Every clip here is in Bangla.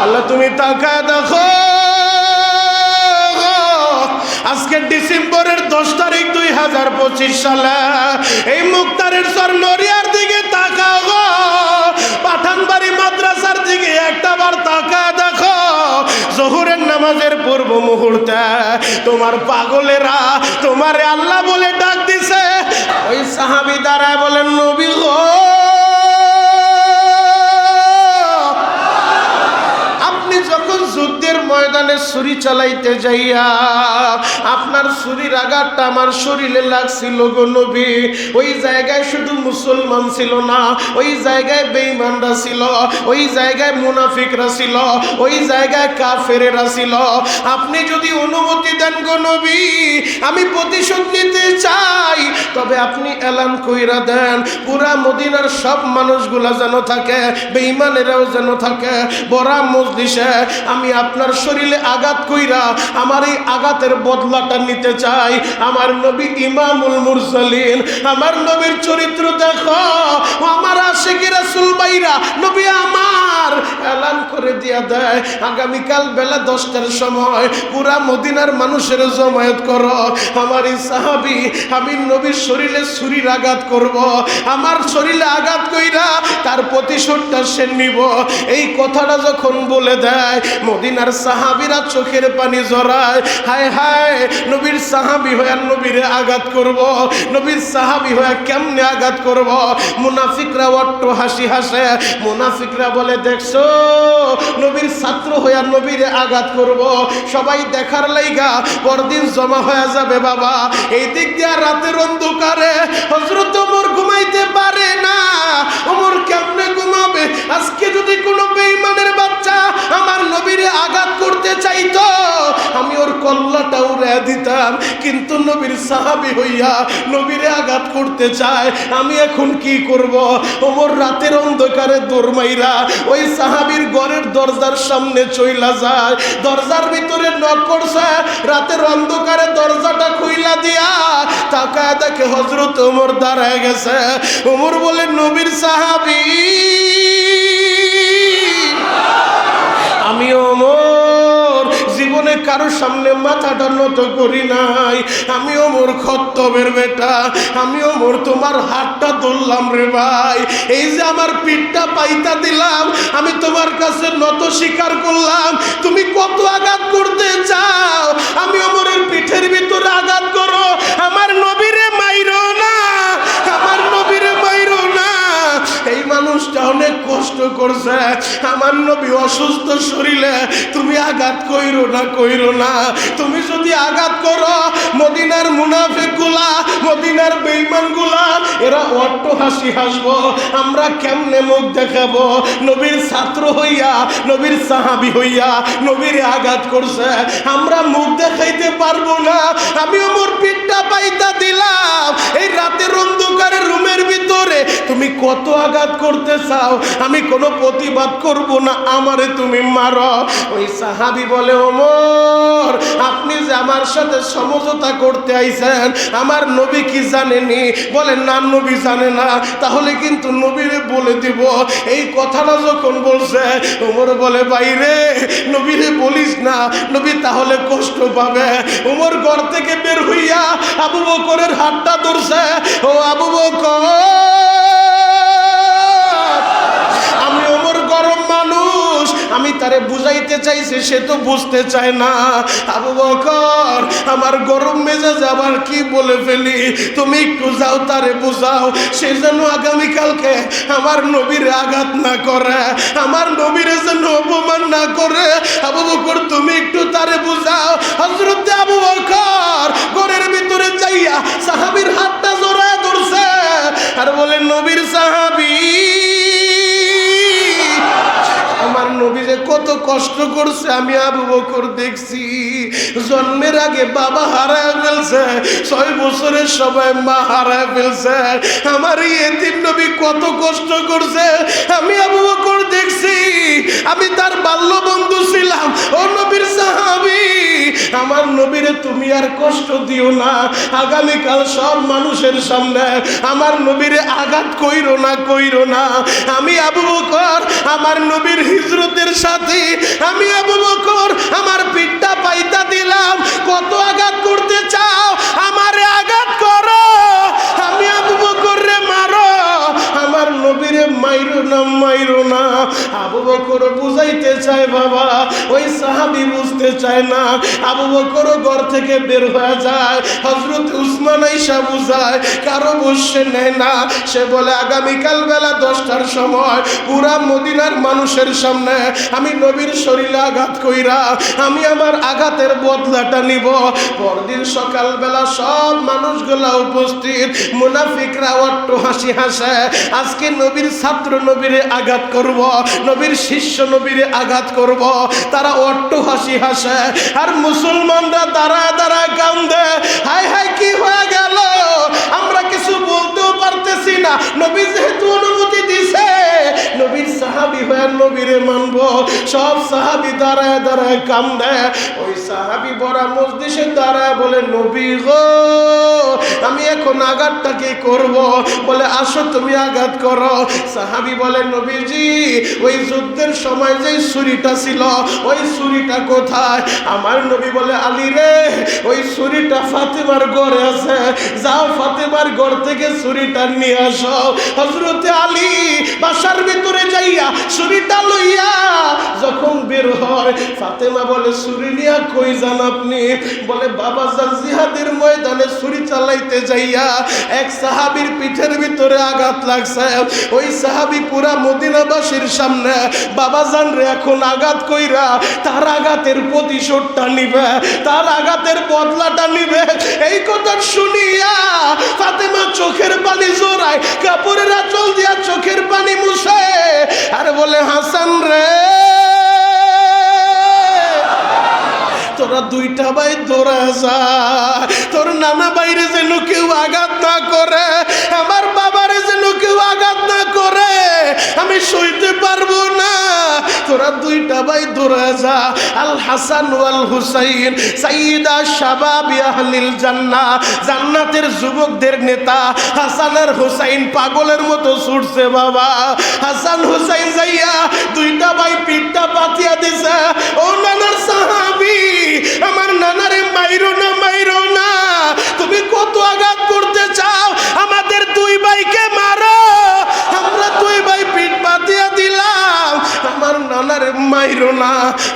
আল্লাহ তুমি তাকায় দেখো, আজকে ডিসেম্বরের 10 তারিখ 2025 সালে এই মুক্তারের সর নড়িয়ার দিকে তাকাও গো, পাঠানবাড়ি মাদ্রাসার দিকে একটাবার তাকায় দেখো। জোহরের নামাজের পূর্ব মুহূর্তে তোমার পাগলেরা তোমারে আল্লাহ বলে ডাক দিছে। ওই সাহাবী দাঁড়ায় বলেন, নবী গো, আপনি যখন যুদ্ধের ময়দানে ছুরি চালাইতে যাইয়া আপনার ছুরির আঘাতটা আমার শরীরে লাগছিল গো নবী, ওই জায়গায় শুধু মুসলমান ছিল না, ওই জায়গায় বেঈমানরা ছিল, ওই জায়গায় মুনাফিকরা ছিল, ওই জায়গায় কাফেরেরা ছিল। আপনি যদি অনুমতি দেন গো নবী, আমি প্রতিশোধ নিতে চাই, তবে আপনি এলান কইরা দেন পুরা মদিনার সব মানুষগুলা যেন থাকে, বেঈমানেরাও যেন থাকে। বড়া মজলিসে আমি আপনার শরীরে আঘাত কইরা আমার এই আঘাতের বদলাটা নিতে চাই। আমার নবী ইমামুল মুরসালিন, আমার নবীর চরিত্র দেখো, আমার আশিকি রাসূল ভাইরা নবী আমার এলান করে দিয়া দেয়, আগামীকাল বেলা 10টার সময় পুরা মদিনার মানুষের জমায়েত করো। আমার এই সাহাবী আমি নবীর শরীরে ছুরির আঘাত করব, আমার শরীরে আঘাত কইরা তার প্রতিশোধটা সে নিব। এই কথাটা যখন বলে দেয় মদিনার সাহাবীরা চোখের পানি জড়ায়। হায় হায়, নবীর সাহাবী হয়ে নবীরে আঘাত করব, নবীর সাহাবী হয়ে কেমনে আঘাত করব। মুনাফিকরা অট্ট হাসি হাসে, মুনাফিকরা বলে দেখছো নবীর ছাত্র হয়ে নবীরে আঘাত করব, সবাই দেখার লাইগা পরদিন জমা হয়ে যাবে বাবা। এই দিক দিয়ে রাতের অন্ধকারে হযরত ওমর ঘুমাইতে পারে না। ওমর কেমনে ঘুমাবে? আজকে যদি কোনো বেঈমানের বাচ্চা আমার নবীরে আঘাত করতে চাইতো, আমি ওর কল্লাটা উড়ে দিতাম, কিন্তু নবীর সাহাবী হইয়া নবীরে আঘাত করতে চায়, আমি এখন কি করব? ওমর রাতের অন্ধকারে দৌড় মাইরা ওই সাহাবীর ঘরের দরজার সামনে চইলা যায়, দরজার ভিতরে নক করছে, রাতের অন্ধকারে দরজাটা খুইলা দিয়া তাকায় দেখে হযরত ওমর দাঁড়ায় গেছে। ওমর বলে, নবীর সাহাবী আমি ওমর জীবনে কারোর সামনে মাথাটা নত করি নাই, আমি ওমর খত্তবের বেটা, আমি ওমর তোমার হাতটা ধরলাম রে ভাই, এই যে আমার পিঠটা পাইতা দিলাম, আমি তোমার কাছে নত স্বীকার করলাম, তুমি কত আঘাত করতে চাও, আমি ওমরের পিঠের ভিতরে আঘাত করো, আমার নবীরে মাইরো না, আমার নবীরে মাইরো না। এই মানুষটা অনেক কষ্ট করছে, আমার নবী অসুস্থ শরীরে, তুমি আঘাত কইরো না, কইরো না। তুমি যদি আঘাত করো মদিনার মুনাফিকগুলা, মদিনার বেঈমানগুলা এরা অট্ট হাসি হাসবো, আমরা কেমনে মুখ দেখাবো? নবীর ছাত্র হইয়া, নবীর সাহাবী হইয়া নবীরে আঘাত করছে, আমরা মুখ দেখাইতে পারবো না। আমি ওমর পিঠটা পাইতা দিলাম, এই রাতের অন্ধকারের রুমের ভিতরে তুমি কত আঘাত করতে চাও, আমি কোনো প্রতিবাদ করব না, আমারে তুমি মারো। ওই সাহাবী বলে, ওমর আপনি যে আমার সাথে সমঝোতা করতে আইছেন, আমার নবী কি জানেনি? বলে, না নবী জানে না। তাহলে কিন্তু নবীরে বলে দিব। এই কথাটা যখন বলছে, ওমর বলে, বাইরে নবীরে বলিস না, নবী তাহলে কষ্ট পাবে। ওমর ঘর থেকে বের হইয়া আবু বকরের হাতটা ধরছে, ও আবু বকর, আমি ওমর গরম মানুষ, আমি তারে বুঝাইতে চাইছি, সে তো বুঝতে চায় না। আবু বকর, আমার গরম মেজাজ আবার কি বলে ফেলি, তুমি একটু যাও তারে বুঝাও, সে যেন আগামীকালকে আমার নবীর আঘাত না করে, আমার নবীরে যেন অপমান না করে। আবু বকর, তুমি একটু তারে বুঝাও। হযরত আবু বকর ঘরের ভিতরে যাইয়া সাহাবীর হাতটা জড়ায় ধরছে আর বলে, নবীর সাহাবী, আমার নবী যে কত কষ্ট করছে আমি আবু বকর দেখছি। জন্মের আগে বাবা হারায় ফেলছে, 6 বছরের সবাই মা হারায় ফেলছে, আমার এই এতিম নবী কত কষ্ট করছে আমি আবু বকর দেখছি। আমি তার বাল্য বন্ধু ছিলাম, ও নবীর সাহাবী, আমার নবীরে তুমি আর কষ্ট দিও না, আগামীকাল সব মানুষের সামনে আমার নবীরে আঘাত কইরো না, কইরো না। আমি আবু বকর আমার নবীর হিজরতের সাথে যাইতে চায় বাবা, ওই সাহাবী বুঝতে চায় না। আবু বকর ঘর থেকে বের হয়ে যায়, হযরত উসমান আয়েশা বুঝায়, কারো বসে নেয় না। সে বলে আগামীকাল বেলা 10টার সময় পুরা মদিনার মানুষের সামনে আমি নবীর শরীরে আঘাত কইরা আমি আমার আঘাতের বদলাটা নিব। পরদিন সকালবেলা সব মানুষগুলা উপস্থিত, মুনাফিকরা অট্ট হাসি হাসে, আজকে নবীর ছাত্র নবীরে আঘাত করব, নবীর শিষ্য নবীরে আঘাত করব। তারা অট্ট হাসি হাসে, আর মুসলমানরা দাঁড়ায় দাঁড়ায় কান্দে, হায় হায় কি হয়ে গেল, আমরা কিছু বলতেও পারতেছি না। নবী যেহেতু অনুমতি দিছে, নবীর সাহাবী হয়ে নবীরে মানব। সব সাহাবী দাঁড়ায় দাঁড়ায় কান্দে। ওই সাহাবী বড় মজলিসে দাঁড়ায় বলে, নবী গো, আমি এখন আঘাতটা কি করব? বলে আসো তুমি আঘাত করো। সাহাবী বলে, নবীজি ওই যুদ্ধের সময় যে ছুরিটা ছিল, ওই ছুরিটা কোথায়? আমার নবী বলে, আলী রে, ওই ছুরিটা ফাতেমার ঘরে আছে, যাও ফাতেমার ঘর থেকে ছুরিটা নিয়ে আসো। হযরতে আলী বাসার ভিতরে যাইয়া ছুরিটা লইয়া যখন বের হয়, ফাতেমা বলে, ছুরি নিয়া কই যান আপনি? বলে, বাবা যান জিহাদের ময়দানে ছুরি চালাইতে যাইয়া এক সাহাবীর পিঠের ভিতরে আঘাত লাগছে। ওই সাহাবী পুরা মদিনাবাসীর সামনে বাবা জান রে এখন আঘাত কইরা তার আঘাতের প্রতিশোধটা নিবে, তার আঘাতের বদলাটা নিবে। এই কথা শুনিয়া ফাতেমা চোখের পানি জোড়ায়, কাপড়ের আঁচল দিয়া চোখের পানি মুছে আর বলে, হাসান রে, তোরা দুইটা ভাই দৌড়া যা, তোর নানা বাইরে যেন কেউ আঘাত না করে, আমার বাবারে যেন কেউ আঘাত না করে, আমি সইতে পারবো না। তোরা দুইটা ভাই দৌড়া যা। আল হাসান ওয়াল হুসাইন সাইয়্যিদা শাবাবি আহলিল জান্নাহ, জান্নাতের যুবকদের নেতা হাসান আর হুসাইন পাগলের মতো ছুটছে বাবা। হাসান হুসাইন যাইয়া দুইটা ভাই পিঠটা পাতিয়া দিছে, ও নানার সাহাবী, আমার নানারে মাইরো না, মাইরো না, তুমি কত আঘাত করতে চাও, আমাদের দুই ভাইকে মারো, আমরা দুই ভাই পিঠ পাতিয়া দিলাম, আমার নানারে মাইরো না,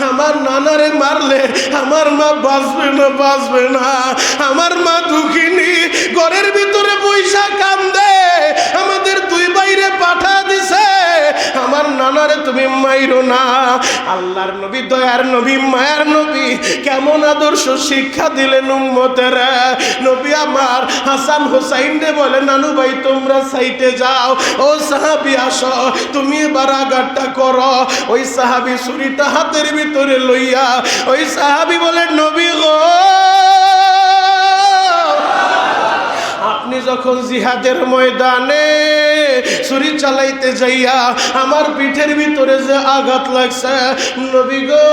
আমার নানারে মারলে আমার মা বাঁচবে না, বাঁচবে না, আমার মা দুঃখিনী, ঘরের ভিতরে বৈশা কান্দে, আমাদের দুই ভাইরে পাঠা দিছে, আমার নানারে তুমি মাইরো না। আল্লাহর নবী, দয়ার নবী, মায়ার নবী কেমন আদর্শ শিক্ষা দিলেন উম্মতের। নবী আমার হাসান হুসাইন রে বলে, নানু ভাই তোমরা সাইটে যাও, ও সাহাবী আসো, তুমি এবার আঘাতটা করো। ওই সাহাবী ছুরিটা হাতের ভিতরে লইয়া ওই সাহাবী বলে, নবী গো, আপনি যখন জিহাদের ময়দানে ছুরি চালাইতে যাইয়া আমার পিঠের ভিতরে যে আঘাত লাগছে, নবী গো,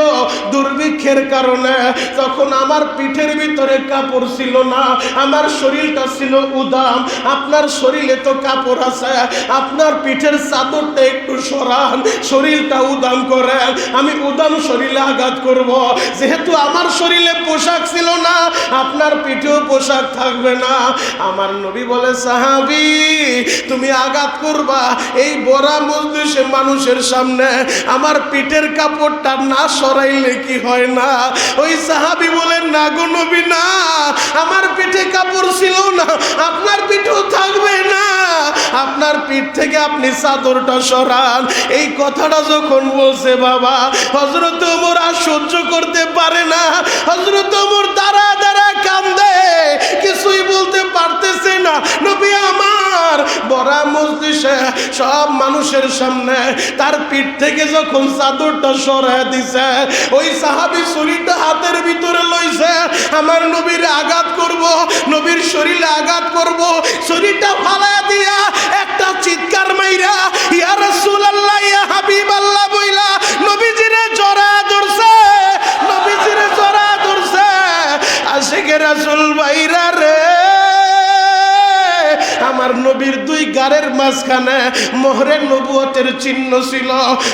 দুর্ভিক্ষের কারণে তখন আমার পিঠের ভিতরে কাপড় ছিল না, আমার শরীরটা ছিল উদাম, আপনার শরীরে তো কাপড় আছে, আপনার পিঠের চাদরটা একটু সরান, শরীরটা উদাম করেন, আমি উদাম শরীরে আঘাত করব। যেহেতু আমার শরীরে পোশাক ছিল না, আপনার পিঠেও পোশাক থাকবে না। আমার নবী বলে, সাহাবী তুমি আঘাত করবা, এই বড় মজলিসে মানুষের সামনে আমার পিঠের কাপড়টা না সরাইলে কি হয় না? ওই সাহাবী বলেন, না গো নবী না, আমার পিঠে কাপড় ছিল না, আপনার পিঠেও থাকবে না, আপনার পিঠ থেকে আপনি চাদরটা সরান। এই কথাটা যখন বলছে বাবা, হযরত ওমর আর সহ্য করতে পারে না, হযরত ওমর দাঁড়া দাঁড়া কান্দে, কিছুই বলতে পারতেছে না। নবী আমার বড় মজলিসে সব মানুষের সামনে তার পিঠ থেকে যখন চাদরটা সরায় দিছে, ওই সাহাবী ছুরিটা হাতের ভিতরে লইছে, আমার নবীর আঘাত করব, নবীর শরীরে আঘাত করব, ছুরিটা ফালায়া দিয়া একটা চিৎকার মাইরা, ইয়া রাসূলুল্লাহ, ইয়া হাবিবাল্লাহ বইলা নবীজিরে জড়ায় ধরছে, নবীজিরে জড়ায় ধরছে। আশিকে রাসূল ভাইরা রে, আমার নবীর দুই গারের মাঝখানে মোহরে নবুয়তের চিহ্ন ছিল,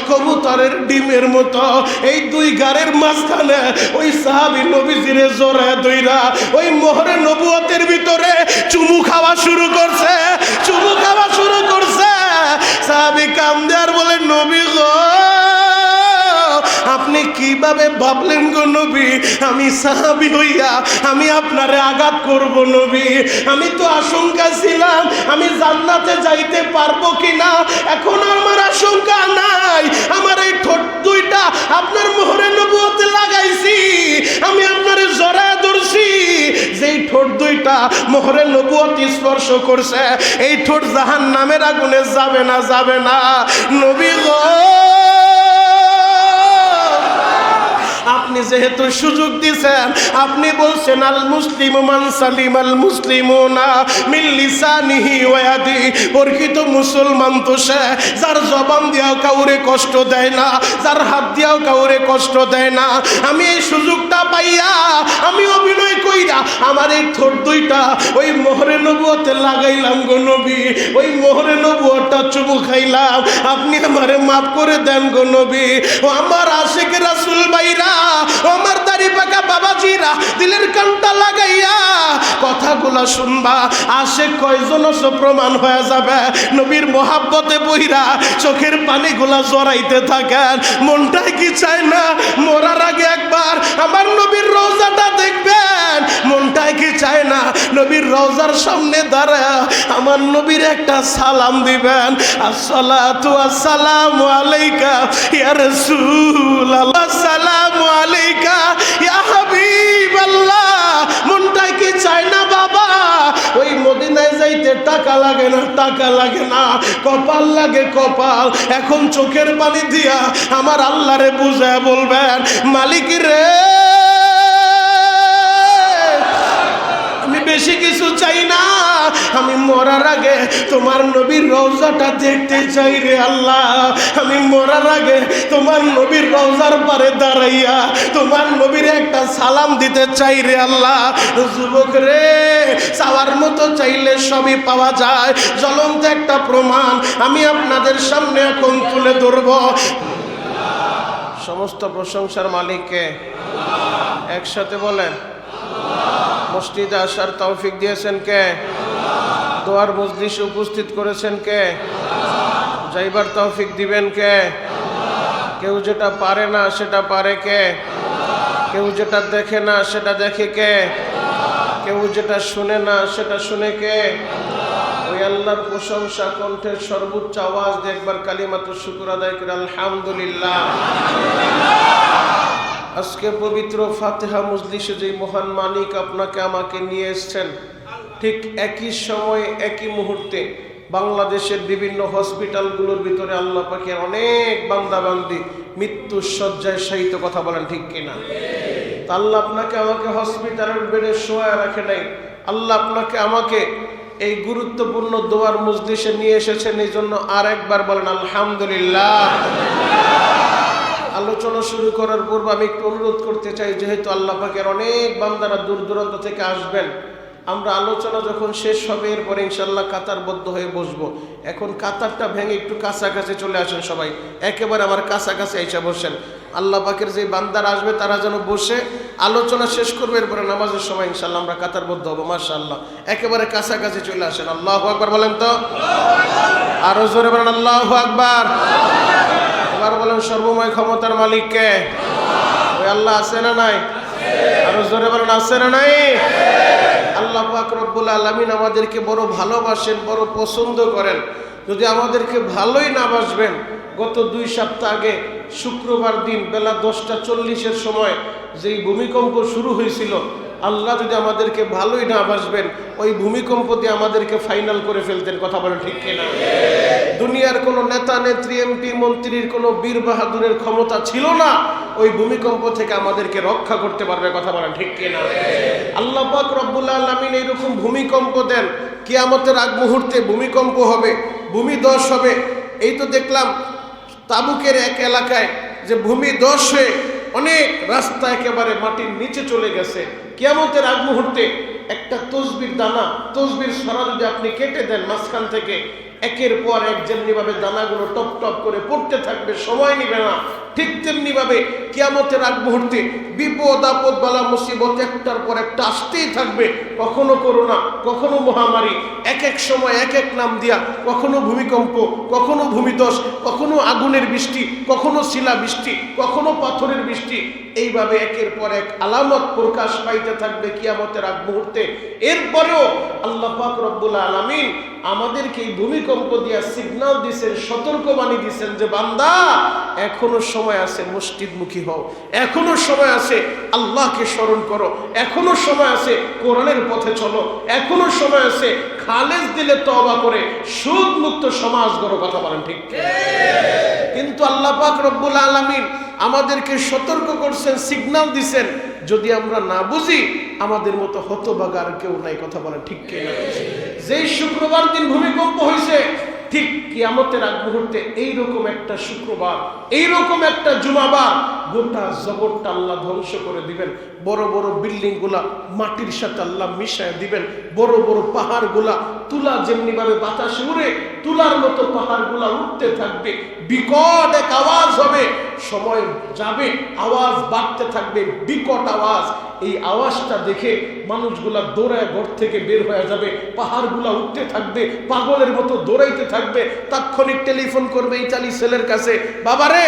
কবুতরের ডিমের মতো। এই দুই গারের মাঝখানে ওই সাহাবী নবীজিরে জড়ায় ধইরা ওই মোহরে নবুয়তের ভিতরে চুমু খাওয়া শুরু করছে, চুমু খাওয়া শুরু করছে। সাহাবী কান্দে আর বলে, নবী গো, আপনি কিভাবে ভাবলেন গো নবী আমি সাহাবী হইয়া আমি আপনারে আঘাত করব নবী? আমি তো আশঙ্কা ছিলাম আমি জান্নাতে যাইতে পারবো কিনা, এখন আমার আশঙ্কা নাই। আমার এই ঠোঁট দুইটা আপনার মোহরে নবুয়তে লাগাইছি, আমি আপনারে জড়ায় ধরছি। যেই ঠোঁট দুইটা মোহরে নবুয়ত স্পর্শ করছে এই ঠোঁট জাহান্নামের আগুনে যাবে না, যাবে না। নবী গো আপনি যেহেতু সুযোগ দিয়েছেন, আপনি বলছেন আল মুসলিমু মান সালিম আল মুসলিমুনা মিন লিসানিহি ওয়া ইয়াদিহি, প্রকৃত মুসলমান তো সে যার জবান দিয়েও কাউরে কষ্ট দেয় না, যার হাত দিয়েও কাউরে কষ্ট দেয় না। আমি এই সুযোগটা পাইয়া আমি অভিনয় কইরা আমার এই ঠোঁট দুইটা ওই মোহরে নবুয়তে লাগাইলাম গো নবী, ওই মোহরে নবুয়তটা চুমু খাইলাম। আপনি আমারে মাফ করে দেন গো নবী। ও আমার আশিক রাসূল ভাইরা, আমার দাড়ি পাকা বাবাজিরা, দিলের কানটা লাগাইয়া কথাগুলা শুনবা। আশিক কয়জন আছে প্রমাণ হয়ে যাবে। নবীর মোহাব্বতে বইরা চোখের পানিগুলা জড়াইতে থাকেন। মনটা কি চায় না মরার আগে একবার আমার নবীর রওজাটা দেখবেন? মনটাই কি চায় না নবীর রওজার সামনে দাঁড়ায় আমার নবীর একটা সালাম দিবেন? আসসালাতু আসসালামু আলাইকা ইয়া রাসূলুল্লাহ, আসসালামু আলাইকা ইয়া হাবিবাল্লাহ। মনটাই কি চায় না বাবা ওই মদিনায় যাইতে? টাকা লাগে না, টাকা লাগে না, কপাল লাগে কপাল। এখন চোখের পানি দিয়া আমার আল্লাহরে বুঝায় বলবেন মালিক রে আমি বেশি কিছু চাই না, আমি মরার আগে তোমার নবীর রওজাটা দেখতে চাই রে আল্লাহ। আমি মরার আগে তোমার নবীর রওজার পারে দাঁড়াইয়া তোমার নবীর একটা সালাম দিতে চাই রে আল্লাহ। যুবক রে, চাওয়ার মতো চাইলে সবই পাওয়া যায়। জ্বলন্ত একটা প্রমাণ আমি আপনাদের সামনে এখন তুলে ধরব। সমস্ত প্রশংসার মালিককে একসাথে বলেন মসজিদে আসার তৌফিক দিয়েছেন কে? দোয়ার মজলিসে উপস্থিত করেছেন কে? যাইবার তৌফিক দিবেন কে? কেউ যেটা পারে না সেটা পারে কে? কেউ যেটা দেখে না সেটা দেখে কে? কেউ যেটা শুনে না সেটা শুনে কে? ওই আল্লাহর প্রশংসা কণ্ঠের সর্বোচ্চ আওয়াজ দিয়ে একবার কালিমাতুশ শুকর আদায় করে আলহামদুলিল্লাহ। আজকে পবিত্র ফাতিহা মজলিসে যে মহান মালিক আপনাকে আমাকে নিয়ে এসেছেন, ঠিক একই সময়ে একই মুহূর্তে বাংলাদেশের বিভিন্ন হসপিটালগুলোর ভিতরে আল্লাহ পাকের অনেক বান্দাবান্দি মৃত্যুর শয্যায় শায়িত। কথা বলেন ঠিক কিনা? তা আল্লাহ আপনাকে আমাকে হসপিটালের বেডে শোয়ায় রাখে নাই। আল্লাহ আপনাকে আমাকে এই গুরুত্বপূর্ণ দোয়ার মজলিসে নিয়ে এসেছেন, এই জন্য আর একবার বলেন আলহামদুলিল্লাহ। আলোচনা শুরু করার পূর্বে আমি একটু অনুরোধ করতে চাই, যেহেতু আল্লাহ পাকের অনেক বান্দারা দূর দূরান্ত থেকে আসবেন, আমরা আলোচনা যখন শেষ হবে এরপরে ইনশাল্লাহ কাতারবদ্ধ হয়ে বসবো। এখন কাতারটা ভেঙে একটু কাছাকাছি চলে আসেন, সবাই একেবারে আমার কাছাকাছি এসে বসেন। আল্লাহ পাকের যে বান্দারা আসবে তারা যেন বসে আলোচনা শেষ করবে, এরপরে নামাজের সময় ইনশাল্লাহ আমরা কাতারবদ্ধ হবো। মাশাআল্লাহ, একেবারে কাছাকাছি চলে আসেন। আল্লাহু আকবার বলেন তো, আরো জোরে বলেন আল্লাহু আকবার। এবার বলেন সর্বময় ক্ষমতার মালিক কে? ওই আল্লাহ আছে না নাই? আরো জোরে বলেন আছে না নাই? আল্লাহ পাক রব্বুল আলামিন আমাদেরকে বড় ভালোবাসেন, বড় পছন্দ করেন। যদি আমাদেরকে ভালোই না বাসবেন, গত 2 সপ্তাহ আগে শুক্রবার দিন বেলা 10:40 সময় যেই ভূমিকম্প শুরু হয়েছিল, আল্লাহ যদি আমাদেরকে ভালোই না বাসবেন ওই ভূমিকম্প দিয়ে আমাদেরকে ফাইনাল করে ফেলতেন। কথা বলেন ঠিক কিনা? দুনিয়ার কোনো নেতা নেত্রী এমপি মন্ত্রীর কোনো বীর বাহাদুরের ক্ষমতা ছিল না ওই ভূমিকম্প থেকে আমাদেরকে রক্ষা করতে পারবে। কথা বলেন ঠিক কিনা? আল্লাহ পাক রব্বুল আলামিন এইরকম ভূমিকম্প দেন, কিয়ামতের আগ মুহূর্তে ভূমিকম্প হবে, ভূমিধস হবে। এই তো দেখলাম তাবুকের এক এলাকায় যে ভূমিধস হয়ে অনেক রাস্তা একেবারে মাটির নিচে চলে গেছে। কিয়ামতের আগ মুহূর্তে একটা তসবির দানা, তসবির সরা যদি আপনি কেটে দেন মাঝখান থেকে, একের পর এক যেমনিভাবে দানাগুলো টপ টপ করে পড়তে থাকবে, সময় নিবে না। ঠিক তেমনি ভাবে কিয়ামতের আগ মুহূর্তে বিপদ আপদ বালা মুসিবত একটার পর একটা আসতেই থাকবে। কখনো করোনা, কখনো মহামারী, এক এক সময় এক এক নাম দিয়া, কখনো ভূমিকম্প, কখনো ভূমিধস, কখনো আগুনের বৃষ্টি, কখনো শিলা বৃষ্টি, কখনো পাথরের বৃষ্টি, এইভাবে একের পর এক আলামত প্রকাশ পাইতে থাকবে কিয়ামতের আগ মুহূর্তে। এরপরেও আল্লাহ পাক রব্বুল আলামিন আমাদেরকে এই ভূমিকম্প দিয়া সিগন্যাল দিয়েছেন, সতর্কবাণী দিয়েছেন যে বান্দা এখনো সময় আছে, মসজিদমুখী হও, এখনো সময় আছে, আল্লাহকে স্মরণ করো, এখনো সময় আছে, কোরআনের পথে চলো, এখনো সময় আছে, খালেস দিলে তওবা করে সুদ মুক্ত সমাজ গড়ো। কথা বলেন ঠিক? কিন্তু আল্লাহ পাক রব্বুল আলামিন আমাদেরকে সতর্ক করছেন, সিগন্যাল দিছেন, যদি আমরা না বুঝি আমাদের মতো হতভাগা আর কেউ নাই। কথা বলেন ঠিক কিনা? যেই শুক্রবার দিন ভূমিকম্প হয়েছে, ঠিক কিয়ামতের আগ মুহূর্তে এইরকম একটা শুক্রবার, এইরকম একটা জুমাবার গোটা জগৎটা আল্লাহ ধ্বংস করে দিবেন। বড় বড় বিল্ডিং গুলা মাটির সাথে আল্লাহ মিশায় দিবেন। বড় বড় পাহাড় গুলা তুলা যেমনি ভাবে বাতাসে উড়ে, তুলার মতো পাহাড় গুলা উঠতে থাকবে, বিকট এক আওয়াজ হবে, সময় যাবে আওয়াজ বাড়তে থাকবে, বিকট আওয়াজ। এই আওয়াজটা দেখে মানুষগুলা দৌড়ায় ঘর থেকে বের হয়ে যাবে, পাহাড়গুলা উঠতে থাকবে, পাগলের মতো দৌড়াইতে থাকবে। তাৎক্ষণিক টেলিফোন করবে ইতালি ছেলের কাছে, বাবারে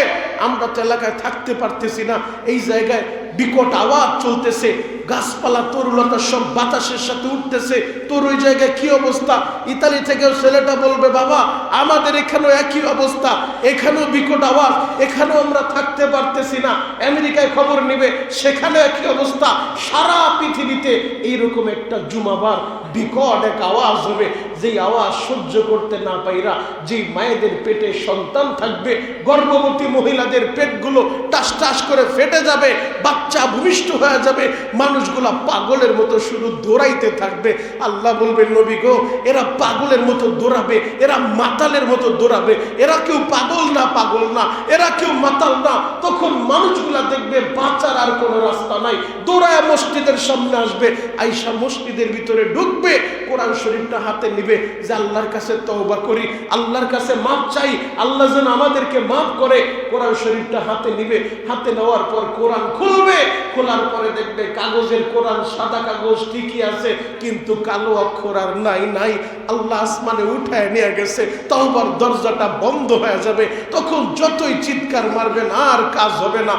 আমরা তো এলাকায় থাকতে পারতেছি না, এই জায়গায় বিকট আওয়াজ চলতেছে, গাছপালা তরুলতা সব বাতাসের সাথে উঠতেছে, তোর ওই জায়গায় কি অবস্থা? ইতালি থেকেও ছেলেটা বলবে, বাবা আমাদের এখানেও একই অবস্থা, এখানেও বিকট আওয়াজ, এখানেও আমরা থাকতে পারতেছি না। আমেরিকায় খবর নিবে, সেখানে একই অবস্থা। সারা পৃথিবীতে এইরকম একটা জুমাবার বিকট এক আওয়াজ হবে, যেই আওয়াজ সহ্য করতে না পাইরা যেই মায়েদের পেটে সন্তান থাকবে, গর্ভবতী মহিলাদের পেটগুলো টাস টাস করে ফেটে যাবে, বাচ্চা ভূমিষ্ঠ হয়ে যাবে, মানুষগুলা পাগলের মতো শুধু দৌড়াইতে থাকবে। আল্লাহ বলবেন, নবী গো, এরা পাগলের মতো দৌড়াবে, এরা মাতালের মতো দৌড়াবে, এরা কেউ পাগল না, পাগল না, এরা কেউ মাতাল না। তখন মানুষগুলা দেখবে বাঁচার আর কোনো রাস্তা নাই, দৌড়ায় মসজিদের সামনে আসবে, আইসা মসজিদের ভিতরে ঢুকবে, কোরআন শরীফটা হাতে নিবে, যে আল্লাহর কাছে তওবা করি, আল্লাহর কাছে মাপ চাই, আল্লাহ যেন আমাদেরকে মাফ করে। কোরআন শরীফটা হাতে নিবে, হাতে নেওয়ার পর কোরআন খুলবে, খোলার পরে দেখবে কাগজের কোরআন, সাদা কাগজ ঠিকই আছে, কিন্তু কালো অক্ষর আর নাই। আল্লাহ আসমানে উঠায় নিয়ে গেছে, তওবার দরজাটা বন্ধ হয়ে যাবে। তখন যতই চিৎকার মারবেন আর কাজ হবে না,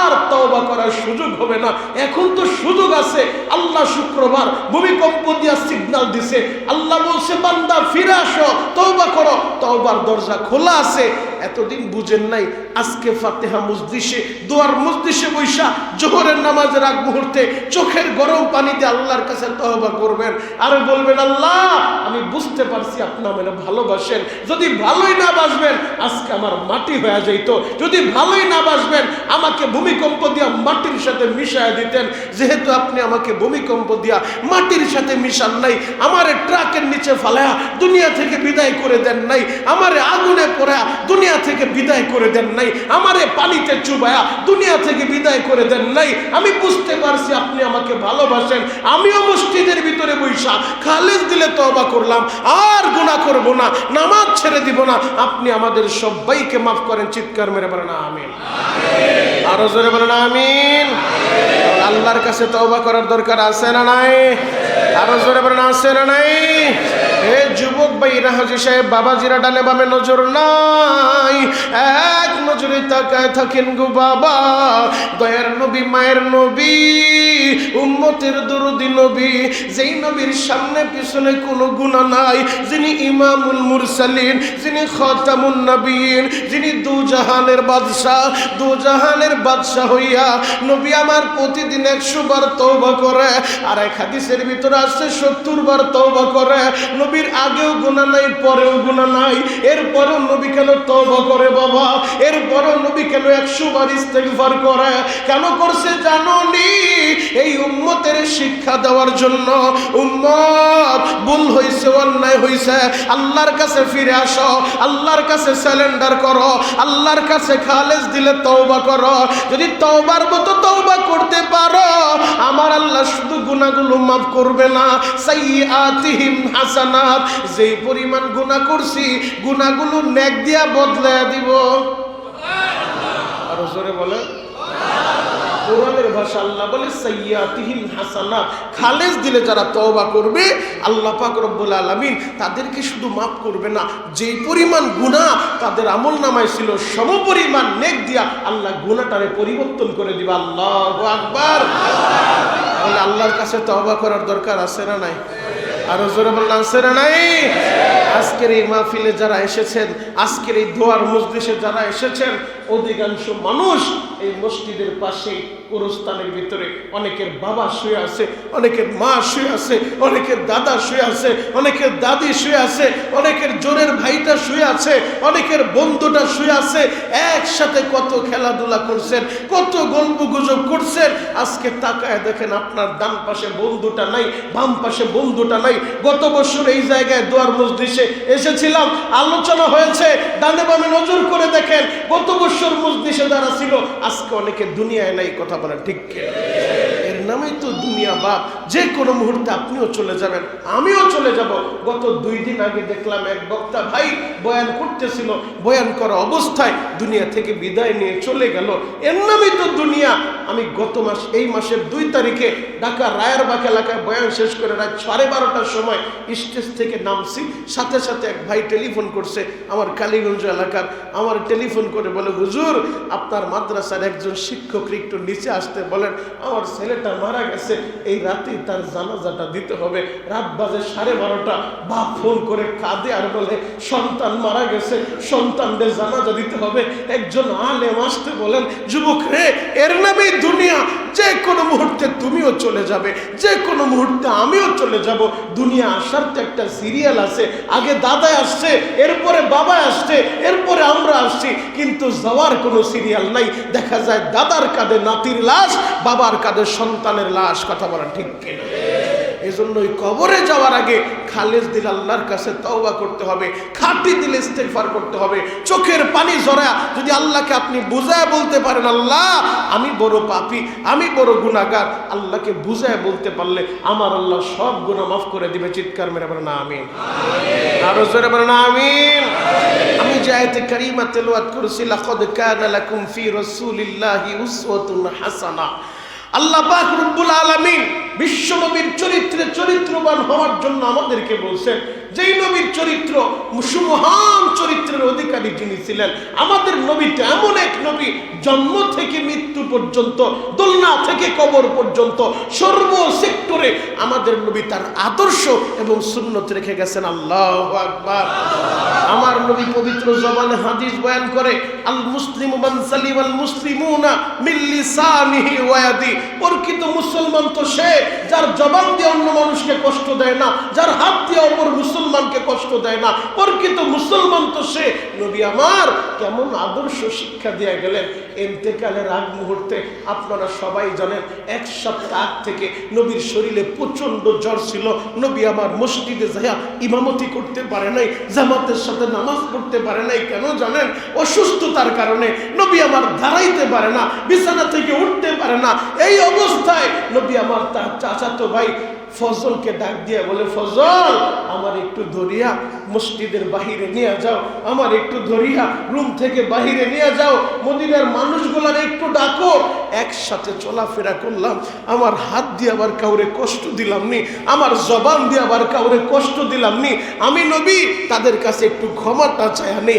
আর তওবা করার সুযোগ হবে না। এখন তো সুযোগ আছে। আল্লাহ শুক্রবার ভূমিকম্প দিয়া সিগন্যাল দিছে, আল্লাহ বলছে বান্দা ফিরে আসো, তওবা করো, তওবার দরজা খোলা আছে। এতদিন বুঝেন নাই, আজকে ফাতিহা মজলিসে, দোয়ার মজলিসে বৈশা জোহরের নামাজের আগ মুহূর্তে চোখের গরম পানি দিয়ে আল্লাহর কাছে তওবা করবেন, আর বলবেন, আল্লাহ আমি বুঝতে পারছি আপনি আমাকে ভালোবাসেন, যদি ভালোই না বাসবেন আজকে আমার মাটি হয়ে যাইত, যদি ভালোই না বাসবেন আমাকে ভূমিকম্প দিয়া মাটির সাথে মিশায় দিতেন। যেহেতু আপনি আমাকে ভূমিকম্প দিয়া মাটির সাথে মিশান নাই, আমারে ট্রাকের নিচে ফালায়া দুনিয়া থেকে বিদায় করে দেন নাই, আমারে আগুনে পোড়ায়া দুনিয়া থেকে বিদায় করে দেন নাই, আমারে পানিতে চুবায়া দুনিয়া থেকে বিদায় করে দেন নাই। আমি বুঝতে পারছি আপনি আমাকে ভালোবাসেন, আমিও মসজিদের ভিতরে বৈশা খালেস দিলে তওবা করলাম, আর গুনাহ করব না, নামাজ ছেড়ে দিব না, আপনি আমাদের সবাইকে মাফ করেন। চিৎকার মেরে বলেন আমিন, আরো জোরে বলেন আমিন। আল্লাহর কাছে তওবা করার দরকার আছে না নাই? আরো জোরে বলেন আছে না নাই? হে যুবক ভাইরা, হাজী সাহেব বাবাজিরা ডানে বামে নজর নাই, এক নজরে তাকায় থাকেন গো বাবা। দয়ার নবী, মায়ের নবী, উম্মতের দরদি নবী, যেই নবীর সামনে পিছনে কোনো গুনাহ নাই, যিনি ইমামুল মুরসালিন, যিনি খাতামুন নবীন, যিনি দুজাহানের বাদশাহ, দুজাহানের বাদশাহ হইয়া নবী আমার প্রতিদিন 100 বার তওবা করে, আর এক হাদিসের ভিতরে আছে 70 বার তওবা করে। নবীর আগেও গুনাহ নাই, পরেও গুনাহ নাই, এরপরও নবী কেন তওবা করে বাবা? এরপরও নবী কেন 100 বার ইস্তেগফার করে? কেন করছে জানো নি? এই উম্মতের শিক্ষা দেওয়ার জন্য। উম্মত ভুল হইছে, অন্যায় হইছে, আল্লাহর কাছে ফিরে আসো, আল্লাহর কাছে সারেন্ডার করো, আল্লাহর কাছে খালেস দিলে তওবা করো। যদি তওবার মতো তওবা করতে পারো, আমার আল্লাহ শুধু গুনাহগুলো মাফ করবে না, সাইয়্যাতিহিম হাসানাত, যেই পরিমাণ গুনাহ করছি গুনাহগুলো নেক দিয়া বদলায়া দিব। আর আরো জোরে বলে। কোরআনের ভাষা আল্লাহ বলে সাইয়্যাতিহিম হাসানাত, খালেস দিলে যারা তওবা করবে আল্লাহ পাক রব্বুল আলামিন তাদেরকে শুধু মাফ করবে না, যেই পরিমাণ গুনাহ তাদের আমলনামায় ছিল সমপরিমাণ নেক দিয়া আল্লাহ গুনাহটারে পরিবর্তন করে দিবে। আল্লাহু আকবার। তাহলে আল্লাহর কাছে তওবা করার দরকার আছে না নাই? আরো জোরে বললাম আছে না নাই? আজকের এই মাহফিলে যারা এসেছেন, আজকের এই দোয়ার মজলিসে যারা এসেছেন, অধিকাংশ মানুষ এই মসজিদের পাশে গোরস্থানের ভিতরে অনেকের বাবা শুয়ে আছে, অনেকের মা শুয়ে আছে, অনেকের দাদা শুয়ে আছে, অনেকের দাদি শুয়ে আছে, অনেকের জোরের ভাইটা শুয়ে আছে, অনেকের বন্ধুটা শুয়ে আছে। একসাথে কত খেলাধুলা করছেন, কত গল্প গুজব করছেন। আজকে তাকায় দেখেন আপনার ডান পাশে বন্ধুটা নাই, বাম পাশে বন্ধুটা নাই। গত বছর এই জায়গায় দোয়ার মজলিসে এসেছিলাম, আলোচনা হয়েছে, ডানে বামে নজর করে দেখেন গত বছর মজলিসে যারা ছিল আজকে অনেকে দুনিয়ায় নাই। কথা বলা ঠিক কিনা? এর নামেই তো দুনিয়া বাপ। যে কোনো মুহূর্তে আপনিও চলে যাবেন, আমিও চলে যাব। গত 2 দিন আগে দেখলাম এক বক্তা ভাই বয়ান করতেছিল, বয়ান করা অবস্থায় দুনিয়া থেকে বিদায় নিয়ে চলে গেল। এর নামেই তো দুনিয়া। আমি গত মাস এই মাসের 2 তারিখে ঢাকা রায়েরবাগ এলাকায় বয়ান শেষ করে রাত 12:30টার সময় স্টেজ থেকে নামছি, সাথে সাথে এক ভাই টেলিফোন করছে আমার কালীগঞ্জ এলাকার। আমার টেলিফোন করে বলে, হুজুর আপনার মাদ্রাসার একজন শিক্ষক একটু নিচে আসতে বলেন, আমার ছেলেটা মারা গেছে, এই রাতেই তার জানাজাটা দিতে হবে। রাত বাজে 12:30। বাপ ফোন করে কাঁদে আর বলে, সন্তান মারা গেছে, সন্তানদের জানাজা দিতে হবে, একজন আলেম আসতে বলেন। যুবক রে, এর নামেই দুনিয়া। যে কোনো মুহূর্তে তুমিও চলে যাবে, যে কোনো মুহূর্তে আমিও চলে যাব। দুনিয়া আসার তো একটা সিরিয়াল আছে, আগে দাদা আসছে, এরপরে বাবা আসছে, এরপরে আমরা আসছি, কিন্তু যাওয়ার কোনো সিরিয়াল নাই। দেখা যায় দাদার কাঁধে নাতির লাশ, বাবার কাঁধে সন্তানের লাশ। কথা বলা ঠিক কিনা? এজন্যই কবরে যাওয়ার আগে খালেস দিল আল্লাহর কাছে তওবা করতে হবে, খাঁটি দিলে ইস্তেগফার করতে হবে। চোখের পানি ঝরা যদি আল্লাহকে আপনি বুঝায় বলতে পারেন, আল্লাহ আমি বড় পাপী, আমি বড় গুনাহগার, আল্লাহকে বুঝায় বলতে পারলে আমার আল্লাহ সব গুনাহ মাফ করে দিবে। চিৎকার মেরে বলেন আমিন। আরো জোরে বলেন আমিন। আমি যে আয়াতে কারিমা তেলাওয়াত করেছি, লাকাদ কানা লাকুম ফি রাসূলিল্লাহি উসওয়াতুন হাসানা, আল্লাহ পাক রব্বুল আলামিন বিশ্ব নবীর চরিত্রে চরিত্রবান হওয়ার জন্য আমাদেরকে বলছেন। যেই নবীর চরিত্র সুমহান চরিত্রের অধিকারী যিনি ছিলেন, আমাদের নবীটা এমন এক নবী, জন্ম থেকে মৃত্যু পর্যন্ত, দোলনা থেকে কবর পর্যন্ত সর্ব সেক্টরে আমাদের নবী তার আদর্শ এবং সুন্নত রেখে গেছেন। আল্লাহু আকবার। আমার নবী পবিত্র জবানে হাদিস বয়ান করে, আল মুসলিমু মান সালিমাল মুসলিমুনা মিন লিসানিহি ওয়া ইয়াদি। প্রকৃত মুসলমান তো সে যার জবান দিয়ে অন্য মানুষকে কষ্ট দেয় না, যার হাত দিয়ে অপর মুসলমানকে কষ্ট দেয় না। প্রকৃত মুসলমান তো সে। নবী আমার কেমন আদর্শ শিক্ষা দিয়ে গেলেন। ইন্তেকালের আগ মুহূর্তে আপনারা সবাই জানেন, 1 সপ্তাহ আগ থেকে নবীর শরীরে প্রচন্ড জ্বর ছিল। নবী আমার মসজিদে যাইয়া ইমামতি করতে পারে নাই, জামাতের সাথে নামাজ পড়তে পারে নাই। কেন জানেন? অসুস্থতার কারণে। নবী আমার দাঁড়াইতে পারে না, বিছানা থেকে উঠতে পারে না। এই অবস্থায় নবী আমার তার চাচাতো ভাই ফজলকে ডাক দিয়ে বলে, ফজল আমার একটু ধরিয়া মসজিদের বাহিরে নিয়ে যাও, আমার একটু ধরিয়া রুম থেকে বাহিরে নিয়ে যাও, মদিনার মানুষগুলার একটু ডাকো। একসাথে চলাফেরা করলাম, আমার হাত দিয়ে আবার কাউরে কষ্ট দিলাম নি, আমার জবান দিয়ে আবার কাউরে কষ্ট দিলাম নি। আমি নবী তাদের কাছে একটু ক্ষমাটা চাই নি।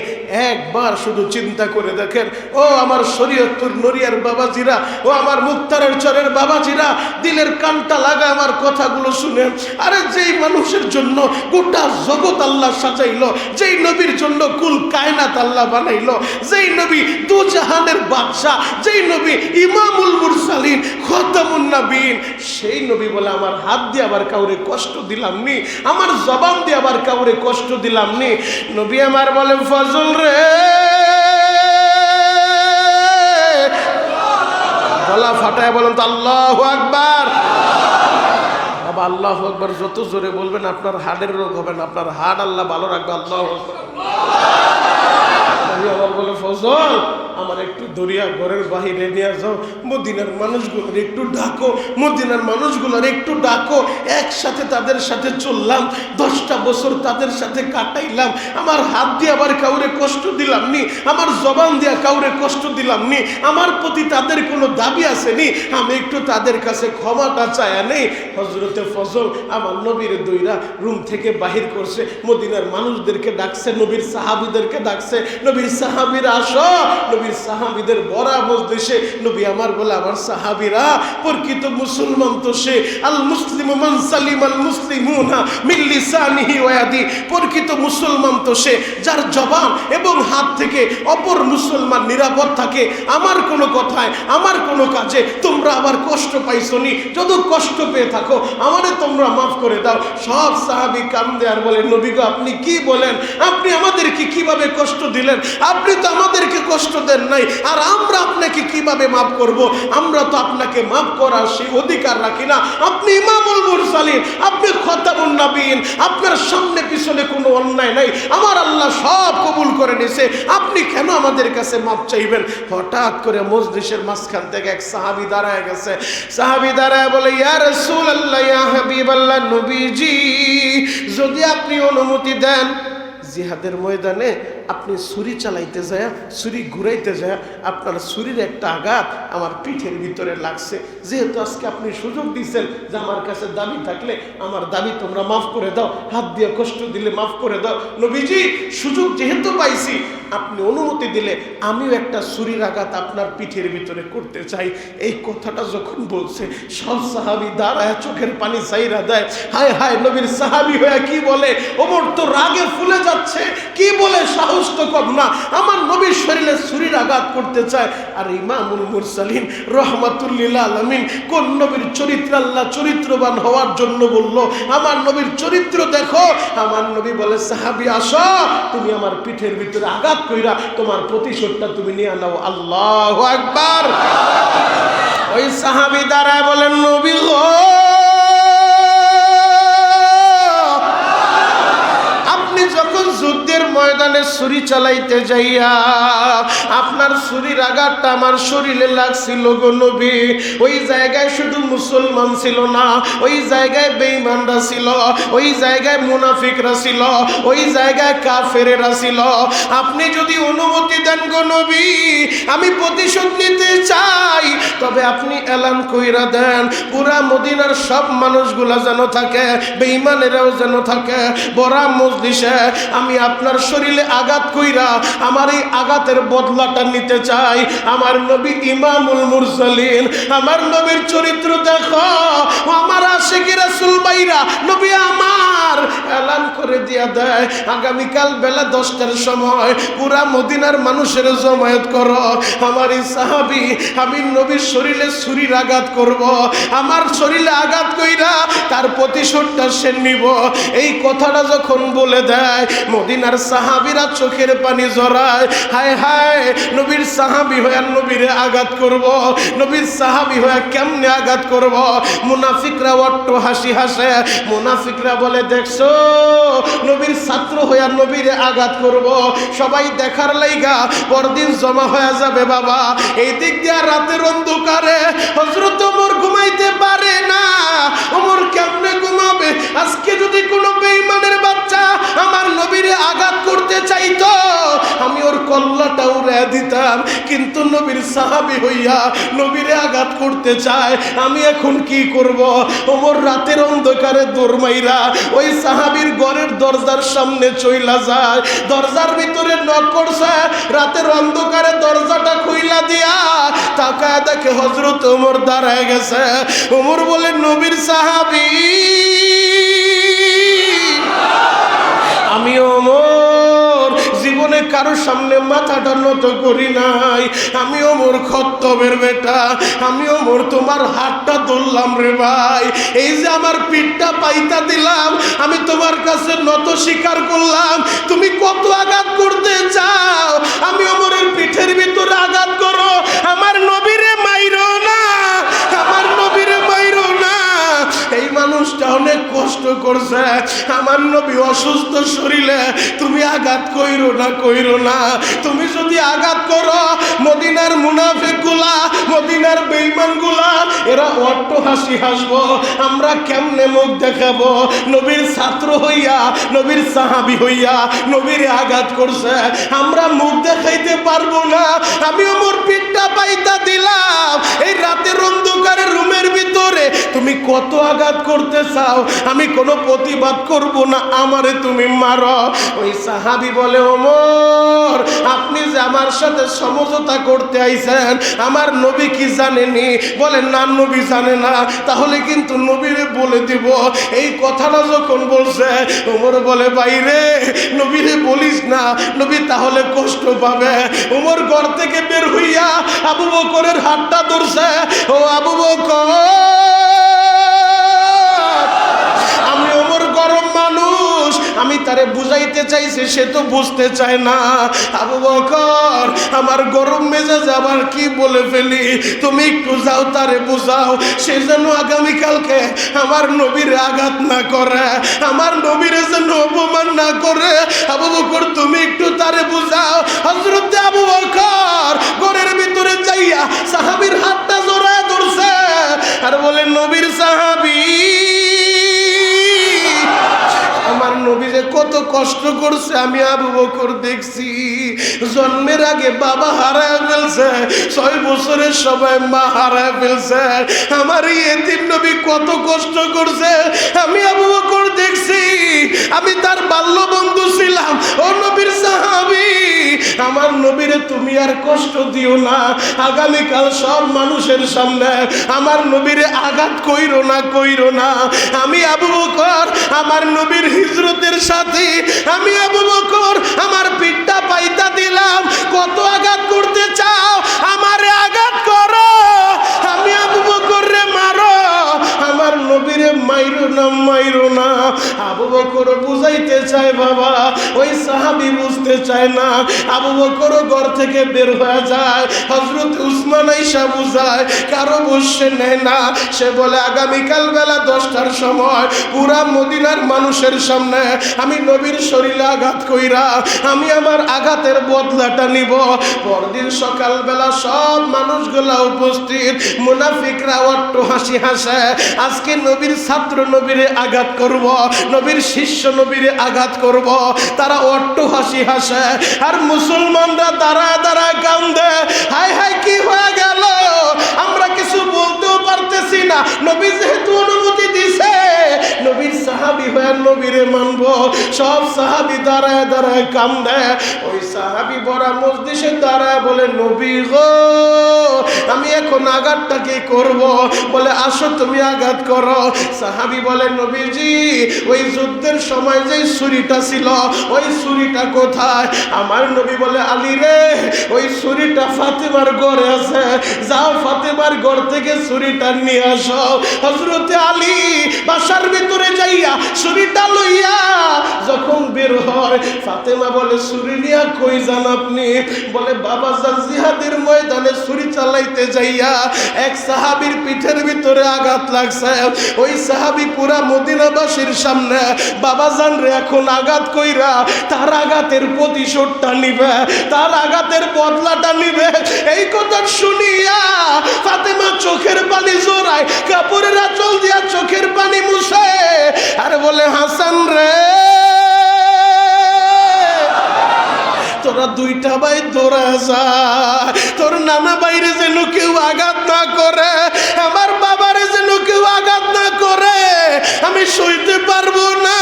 একবার শুধু চিন্তা করে দেখেন, ও আমার শরীয়তপুর নড়িয়ার বাবাজিরা, ও আমার মুক্তারের চরের বাবাজিরা, দিলের কানটা লাগা আমার কথাগুলো শুনেন। আরে যেই মানুষের জন্য গোটা জগৎ আল্লাহ সাজাইলো, যেই নবীর জন্য কুল কায়নাত আল্লাহ বানাইলো, যেই নবী দু জাহানের বাদশা, যেই নবী ইমামুল মুরসালিন, খাতামুন নবীন, সেই নবী বলে আমার হাত দিয়ে আবার কাউরে কষ্ট দিলাম নি, আমার জবান দিয়ে আবার কাউরে কষ্ট দিলাম নি। নবী আমার বলে, ফজল রে, গলা ফাটায় বলেন তো আল্লাহু আকবার। বাবা আল্লাহু আকবার যত জোরে বলবেন আপনার হার্টের রোগ হবে না, আপনার হার্ট আল্লাহ ভালো রাখবে। আল্লাহু আকবার। নবী আমার বলে, ফজল আমার একটু দরিয়া ঘরের বাহিরে নিয়ে যাও, মদিনার মানুষগুলোর একটু ডাকো, মদিনার মানুষগুলোর একটু ডাকো। একসাথে তাদের সাথে চললাম, 10টা বছর তাদের সাথে কাটাইলাম। আমার হাত দিয়ে আবার কাউরে কষ্ট দিলাম নি, আমার জবান দিয়া কাউরে কষ্ট দিলাম নি, আমার প্রতি তাদের কোনো দাবি আসেনি, আমি একটু তাদের কাছে ক্ষমাটা চায়া নেই। হযরতে ফজল আমার নবীর দইরা রুম থেকে বাহির করছে, মদিনার মানুষদেরকে ডাকছে, নবীর সাহাবীদেরকে ডাকছে, নবীর সাহাবীরা আসো। নবীর সাহাবীদের বড় মজলিসে নবী আমার বলে, আমার সাহাবীরা, প্রকৃত মুসলমান তো সে, আল মুসলিমু মান সালিমাল মুসলিমুনা মিন লিসানিহি ওয়া ইয়াদি, প্রকৃত মুসলমান তো সে যার জবান এবং হাত থেকে অপর মুসলমান নিরাপদ থাকে। আমার কোনো কথায়, আমার কোনো কাজে তোমরা আবার কষ্ট পাইছো নি, যদি কষ্ট পেয়ে থাকো আমারে তোমরা মাফ করে দাও। সব সাহাবী কান্দে আর বলে, নবী গো আপনি কি বলেন, আপনি আমাদেরকে কিভাবে কষ্ট দিলেন? আপনি তো আমাদেরকে কষ্ট দেন নাই, আর আমরা আপনাকে কিভাবে মাফ করব? আমরা তো আপনাকে মাফ করার সেই অধিকার রাখি না। আপনি ইমামুল মুরসালিন, আপনি খতামুন নবীন, আপনার সামনে পিছনে কোনো অন্যায় নাই, আমার আল্লাহ সব কবুল করে নিয়েছে, আপনি কেন আমাদের কাছে মাফ চাইবেন? হঠাৎ করে মজলিসের মাঝখান থেকে এক সাহাবী দাঁড়ায় গেছে। সাহাবী দাঁড়ায় বলে, ইয়া রাসূলুল্লাহ, ইয়া হাবিবাল্লাহ, নবীজি যদি আপনি অনুমতি দেন, জিহাদের ময়দানে আপনি ছুরি চালাইতে যায়, ছুরি ঘুরাইতে যায়, আপনার ছুরির একটা আঘাত আমার পিঠের ভিতরে লাগছে। যেহেতু আজকে আপনি সুযোগ দিচ্ছেন যে আমার কাছে দাবি থাকলে আমার দাবি তোমরা মাফ করে দাও, হাত দিয়ে কষ্ট দিলে মাফ করে দাও। নবীজি সুযোগ যেহেতু পাইছি, আপনি অনুমতি দিলে আমিও একটা ছুরির আঘাত আপনার পিঠের ভিতরে করতে চাই। এই কথাটা যখন বলছে, সব সাহাবী দাঁড়ায় চোখের পানি চাইরা দেয়। হায় হায়, নবীর সাহাবী হয়ে কি বলে! ওমর তো রাগে ফুলে যাচ্ছে, কি বলে! সাহস তো কম না, আমার নবীর শরীরে ছুরির আঘাত করতে চায়। আর ইমামুল মুরসালিন রাহমাতুল লিল আলামিন কোন নবীর চরিত্র আল্লাহ চরিত্রবান হওয়ার জন্য বলল, আমার নবীর চরিত্র দেখো। আমার নবী বলে, সাহাবী আসো, তুমি আমার পিঠের ভিতরে আঘাত কইরা তোমার প্রতিশোধটা তুমি নিয়ে নাও। আল্লাহু আকবার। ওই সাহাবী দাঁড়ায় বলেন, নবী গো, আপনি যখন যুদ্ধের ময়দানে ছুরি চালাইতে যাইয়া আপনার ছুরির আঘাতটা আমার শরীরে লাগছিল গো নবী, ওই জায়গায় শুধু মুসলমান ছিল না, ওই জায়গায় বেঈমানরা ছিল, ওই জায়গায় মুনাফিকরা ছিল, ওই জায়গায় কাফেরেরা ছিল। আপনি যদি অনুমতি দেন গো নবী, আমি প্রতিশোধ নিতে চাই, তবে আপনি এলান কইরা দেন, পুরা মদিনার সব মানুষগুলা যেন থাকে, বেঈমানেরাও যেন থাকে। বড় মজলিসে আমি আপনার শরীরে আঘাত কইরা আমার এই আঘাতের বদলাটা নিতে চাই। আমার নবী ইমামুল মুরসালিন, আমার নবীর চরিত্র দেখো। আমার আশিকি রাসূল ভাইরা, নবী আমার এলান করে দিয়া দেয়, আগামীকাল বেলা 10টার সময় পুরা মদিনার মানুষের জমায়েত করো। আমার এই সাহাবী, আমি নবীর শরীরে ছুরির আঘাত করব, আমার শরীরে আঘাত কইরা তার প্রতিশোধটা সে নিব। এই কথাটা যখন বলে দেয়, মদিনার সাহাবীরা চোখের পানি জড়ায়। হায় হায়, নবীর সাহাবী হয়ে নবীরে আঘাত করব, নবীর সাহাবী হয়ে কেমনে আঘাত করব? মুনাফিকরা অট্ট হাসি হাসে। মুনাফিকরা বলে, দেখছো নবীর ছাত্র হয়ে নবীরে আঘাত করব, সবাই দেখার লাইগা পরদিন জমা হয়ে যাবে বাবা। এই দিক দিয়ে রাতের অন্ধকারে হযরত ওমর ঘুমাইতে পারে না। ওমর কেমনে ঘুমাবে? আজকে যদি কোনো বেঈমানের বাচ্চা আমার নবীরে আঘাত করতে চাইতো, আমি ওর কল্লাটা উড়ে দিতাম, কিন্তু নবীর সাহাবী হইয়া নবীরে আঘাত করতে চায়, আমি এখন কি করব? ওমর রাতের অন্ধকারে দৌড় মাইরা ওই সাহাবীর ঘরের দরজার সামনে চইলা যায়, দরজার ভিতরে নক করছে, রাতের অন্ধকারে দরজাটা খুইলা দিয়া তাকায় দেখে হযরত ওমর দাঁড়ায় গেছে। ওমর বলে, নবীর সাহাবী, আমি ওমর জীবনে কারোর সামনে মাথাটা নত করি নাই, আমি ওমর খত্তবের বেটা, আমি ওমর তোমার হাতটা ধরলাম রে ভাই, এই যে আমার পিঠটা পাইতা দিলাম, আমি তোমার কাছে নত স্বীকার করলাম, তুমি কত আঘাত করতে চাও, আমি ওমরের পিঠের ভিতরে আঘাত করো, আমার নবীরে মাইরো না, আমার নবীরে মাইরো না। এই মানুষটা অনেক কষ্ট কষ্ট করছে, আমার নবী অসুস্থ শরীরে তুমি আঘাত কইরো না। তুমি যদি আঘাত করো, মদিনার মুনাফিকগুলা, মদিনার বেঈমানগুলা এরা অট্টহাসি হাসবো। আমরা কেমনে মুখ দেখাবো? নবীর ছাত্র হইয়া, নবীর সাহাবী হইয়া নবীর আঘাত করছে, আমরা মুখ দেখাইতে পারবো না। আমি ওমর পিঠটা পাইতা দিলাম। এই রাতের অন্ধকারের রুমের ভিতরে তুমি কত আঘাত করতে চাও, আমি কোনো প্রতিবাদ করব না, আমারে তুমি মারো। ওই সাহাবী বলে, ওমর আপনি যে আমার সাথে সমঝোতা করতে আইছেন, আমার নবী কি জানেনি? বলে না, নবী জানে না। তাহলে কিন্তু নবীরে বলে দিব। এই কথাটা যখন বলছে, ওমর বলে, বাইরে নবীরে বলিস না, নবী তাহলে কষ্ট পাবে। ওমর ঘর থেকে বের হইয়া আবু বকরের হাতটা ধরছে। ও আবু বকর, আমি ওমর গরম মানুষ, আমি তারে বুঝাইতে চাইছি, সে তো বুঝতে চায় না। আবু বকর, আমার গরম মেজাজ আবার কি বলে ফেলি, তুমি একটু যাও তারে বুঝাও, সে যেন আগামীকালকে আমার নবীর আঘাত না করে, আমার নবীর যেন অপমান না করে। আবু বকর, তুমি একটু তারে বুঝাও। হযরত আবু বকর ঘরের ভিতরে যাইয়া সাহাবীর হাতটা জড়ায় ধরছে আর বলে, নবীর সাহাবী, আমার নবী যে কত কষ্ট করছে আমি আবু বকর দেখছি। জন্মের আগে বাবা হারায় ফেলছে, 6 বছরের সবাই মা হারায় ফেলছে। আমার এতিম নবী কত কষ্ট করছে আমি আবু বকর দেখছি। আমি তার বাল্য বন্ধু ছিলাম। ও নবীর সাহাবী, আমার নবীরে তুমি আর কষ্ট দিও না। আগামীকাল সব মানুষের সামনে আমার নবীরে আঘাত কইরো না। আমি আবু বকর আমার নবীর হিজরতের সাথী, আমি আবু বকর আমার পিঠটা পাইতা দিলাম। কত আঘাত করতে চাও, আমারে আঘাত করো, আমি আবু বকর রে মারো, আমার নবীরে মাইরো না। আবু বকর বুঝাইতে চায় বাবা, ওই সাহাবী বুঝতে চায় না। আবু বকর ঘর থেকে বের হয়ে যায়। হযরত উসমান আইসা বুঝায়, কারো বসে নেয় না। সে বলে, আগামীকাল বেলা 10টার সময় পুরা মদিনার মানুষের সামনে আমি নবীর শরীরে আঘাত কইরা আমি আমার আঘাতের বদলাটা নিব। পরদিন সকালবেলা সব মানুষগুলা উপস্থিত, মুনাফিকরা অট্টহাসি হাসে। আজকে নবীর ছাত্র নবীরে আঘাত করব, নবীর শিষ্য নবীরে আঘাত করব, তারা অট্টহাসি হাসে। আর মুসলমানরা দাঁড়ায় দাঁড়ায় কান্দে, হায় হায় কি হয়ে গেল, আমরা কিছু বলতেও পারতেছি না। নবী যেহেতু অনুমতি দিছে, নবীর সাহাবী হয়ে নবীরে মানব। সব সাহাবী দাঁড়ায় দাঁড়ায় কান্দে। ওই সাহাবী বড় মজলিসে দাঁড়ায় বলে, নবী গো, আমি এখন আঘাতটা কি করব? বলে, আসো তুমি আঘাত করো। সাহাবী বলে, নবীজি ওই যুদ্ধের সময় যে ছুরিটা ছিল, ওই ছুরিটা কোথায়? আমার নবী বলে, আলী রে, ওই ছুরিটা ফাতেমার ঘরে আছে, যাও ফাতেমার ঘর থেকে ছুরিটা নিয়ে আসো। হযরতে আলী বাসার ভিতরে যাইয়া ছুরিটা লইয়া যখন বের হয়, ফাতেমা বলে, ছুরি নিয়া কই যান আপনি? বলে, বাবা যান জিহাদের ময়দানে ছুরি চালাইতে যাইয়া এক সাহাবীর পিঠের ভিতরে আঘাত লাগছে। ওই সাহাবী পুরা মদিনাবাসীর সামনে বাবা জান রে এখন আঘাত কইরা তার আঘাতের প্রতিশোধটা নিবে, তার আঘাতের বদলাটা নিবে। এই কথা শুনিয়া ফাতেমা চোখের পানি জোড়ায়, কাপড়ের আঁচল দিয়া চোখের পানি মুছে আর বলে, হাসান রে, তোরা দুইটা ভাই দৌড়া যা, তোর নানা বাইরে যেন কেউ আঘাত না করে, আমার বাবারে যেন কেউ আঘাত না করে, আমি সইতে পারবো না।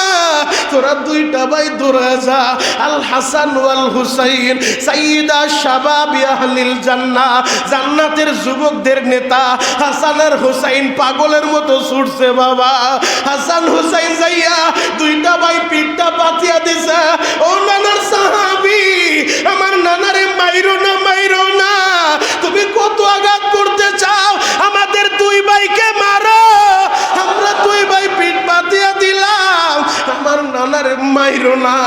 তোরা দুইটা ভাই দৌড়া যা। আল হাসান ওয়াল হুসাইন সাইয়্যিদা শাবাবি আহলিল জান্নাহ, জান্নাতের যুবকদের নেতা হাসান আর হুসাইন পাগলের মতো ছুটছে বাবা। হাসান হুসাইন যাইয়া দুইটা ভাই পিঠটা পাতিয়া দিছে। ও নানার সাহাবী, আমার নানারে মাইরো না, তুমি কত আঘাত করতে চাও, আমাদের দুই ভাইকে মারো, আমরা দুই ভাই পিঠ পাতিয়া দিলাম, আমার নানারে মাইরো না,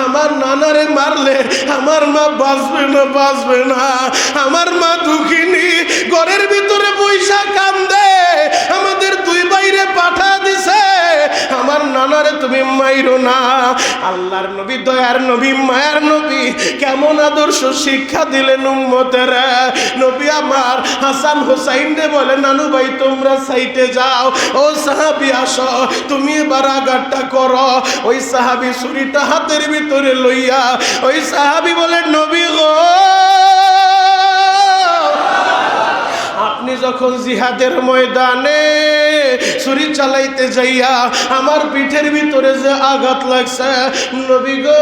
আমার নানারে মারলে আমার মা বাঁচবে না, আমার মা দুঃখিনী, ঘরের ভিতরে বৈশা কান্দে, আমাদের দুই ভাইরে পাঠা দিছে, আমার তুমি মাইরো না। আল্লাহর নবী, দয়ার নবী, মায়ার নবী কেমন আদর্শ শিক্ষা দিলেন উম্মতেরা। নবী আমার হাসান হোসাইন রে বলে, নানু ভাই তোমরা সাইটে যাও, ও সাহাবী আসো, তুমি এবার আঘাতটা করো। ওই সাহাবী ছুরিটা হাতের ভিতরে লইয়া ওই সাহাবী বলে, নবী গো, আপনি যখন জিহাদের ময়দানে ছুরি চালাইতে যাইয়া আমার পিঠের ভিতরে যে আঘাত লাগছে, নবী গো,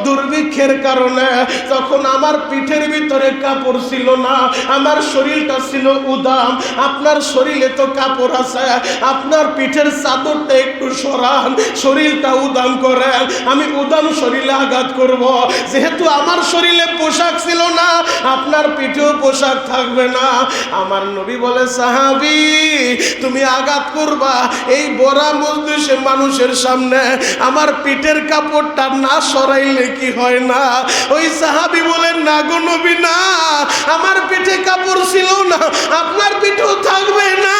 দুর্ভিক্ষের কারণে তখন আমার পিঠের ভিতরে কাপড় ছিল না, আমার শরীরটা ছিল উদাম। আপনার শরীরে তো কাপড় আছে, আপনার পিঠের চাদরটা একটু সরান, শরীরটা উদাম করেন, আমি উদাম শরীরে আঘাত করব। যেহেতু আমার শরীরে পোশাক ছিল না, আপনার পিঠেও পোশাক থাকবে না। আমার নবী বলে, সাহাবী তুমি আঘাত করবা এই বড় মজলিসে মানুষের সামনে, আমার পিঠের কাপড়টা না সরাইলে কি হয় না? ওই সাহাবী বলেন, না গো নবী না, আমার পিঠে কাপড় ছিল না, আপনার পিঠেও থাকবে না,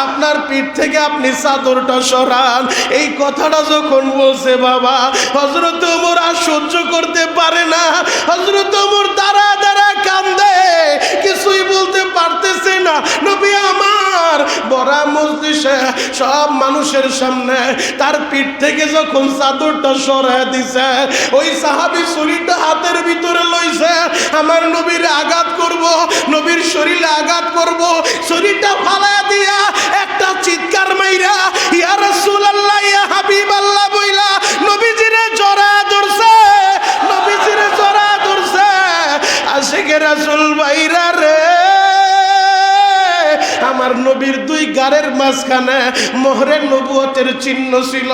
আপনার পিঠ থেকে আপনি চাদরটা সরান। এই কথাটা যখন বলছে বাবা, হযরত ওমর আর সহ্য করতে পারে না, হযরত ওমর দাঁড়া দাঁড়া কান্দে, কিছুই বলতে পারতেছে না। নবী আমার বড় মজলিসে সব মানুষের সামনে তার পিঠ থেকে যখন চাদরটা সরায় দিছে, ওই সাহাবী ছুরিটা হাতের ভিতরে লইছে, আমার নবীর আঘাত করব, নবীর শরীরে আঘাত করব, ছুরিটা ফালায়া দিয়া একটা চিৎকার মাইরা, ইয়া রাসূলুল্লাহ, ইয়া হাবিবাল্লাহ বইলা নবীজিরে জড়ায় ধরছে, নবীজিরে জড়ায় ধরছে। আশিকে রাসূল ভাইরা রে, আমার নবীর দুই গারের মাঝখানে মোহরে নবুয়তের চিহ্ন ছিল,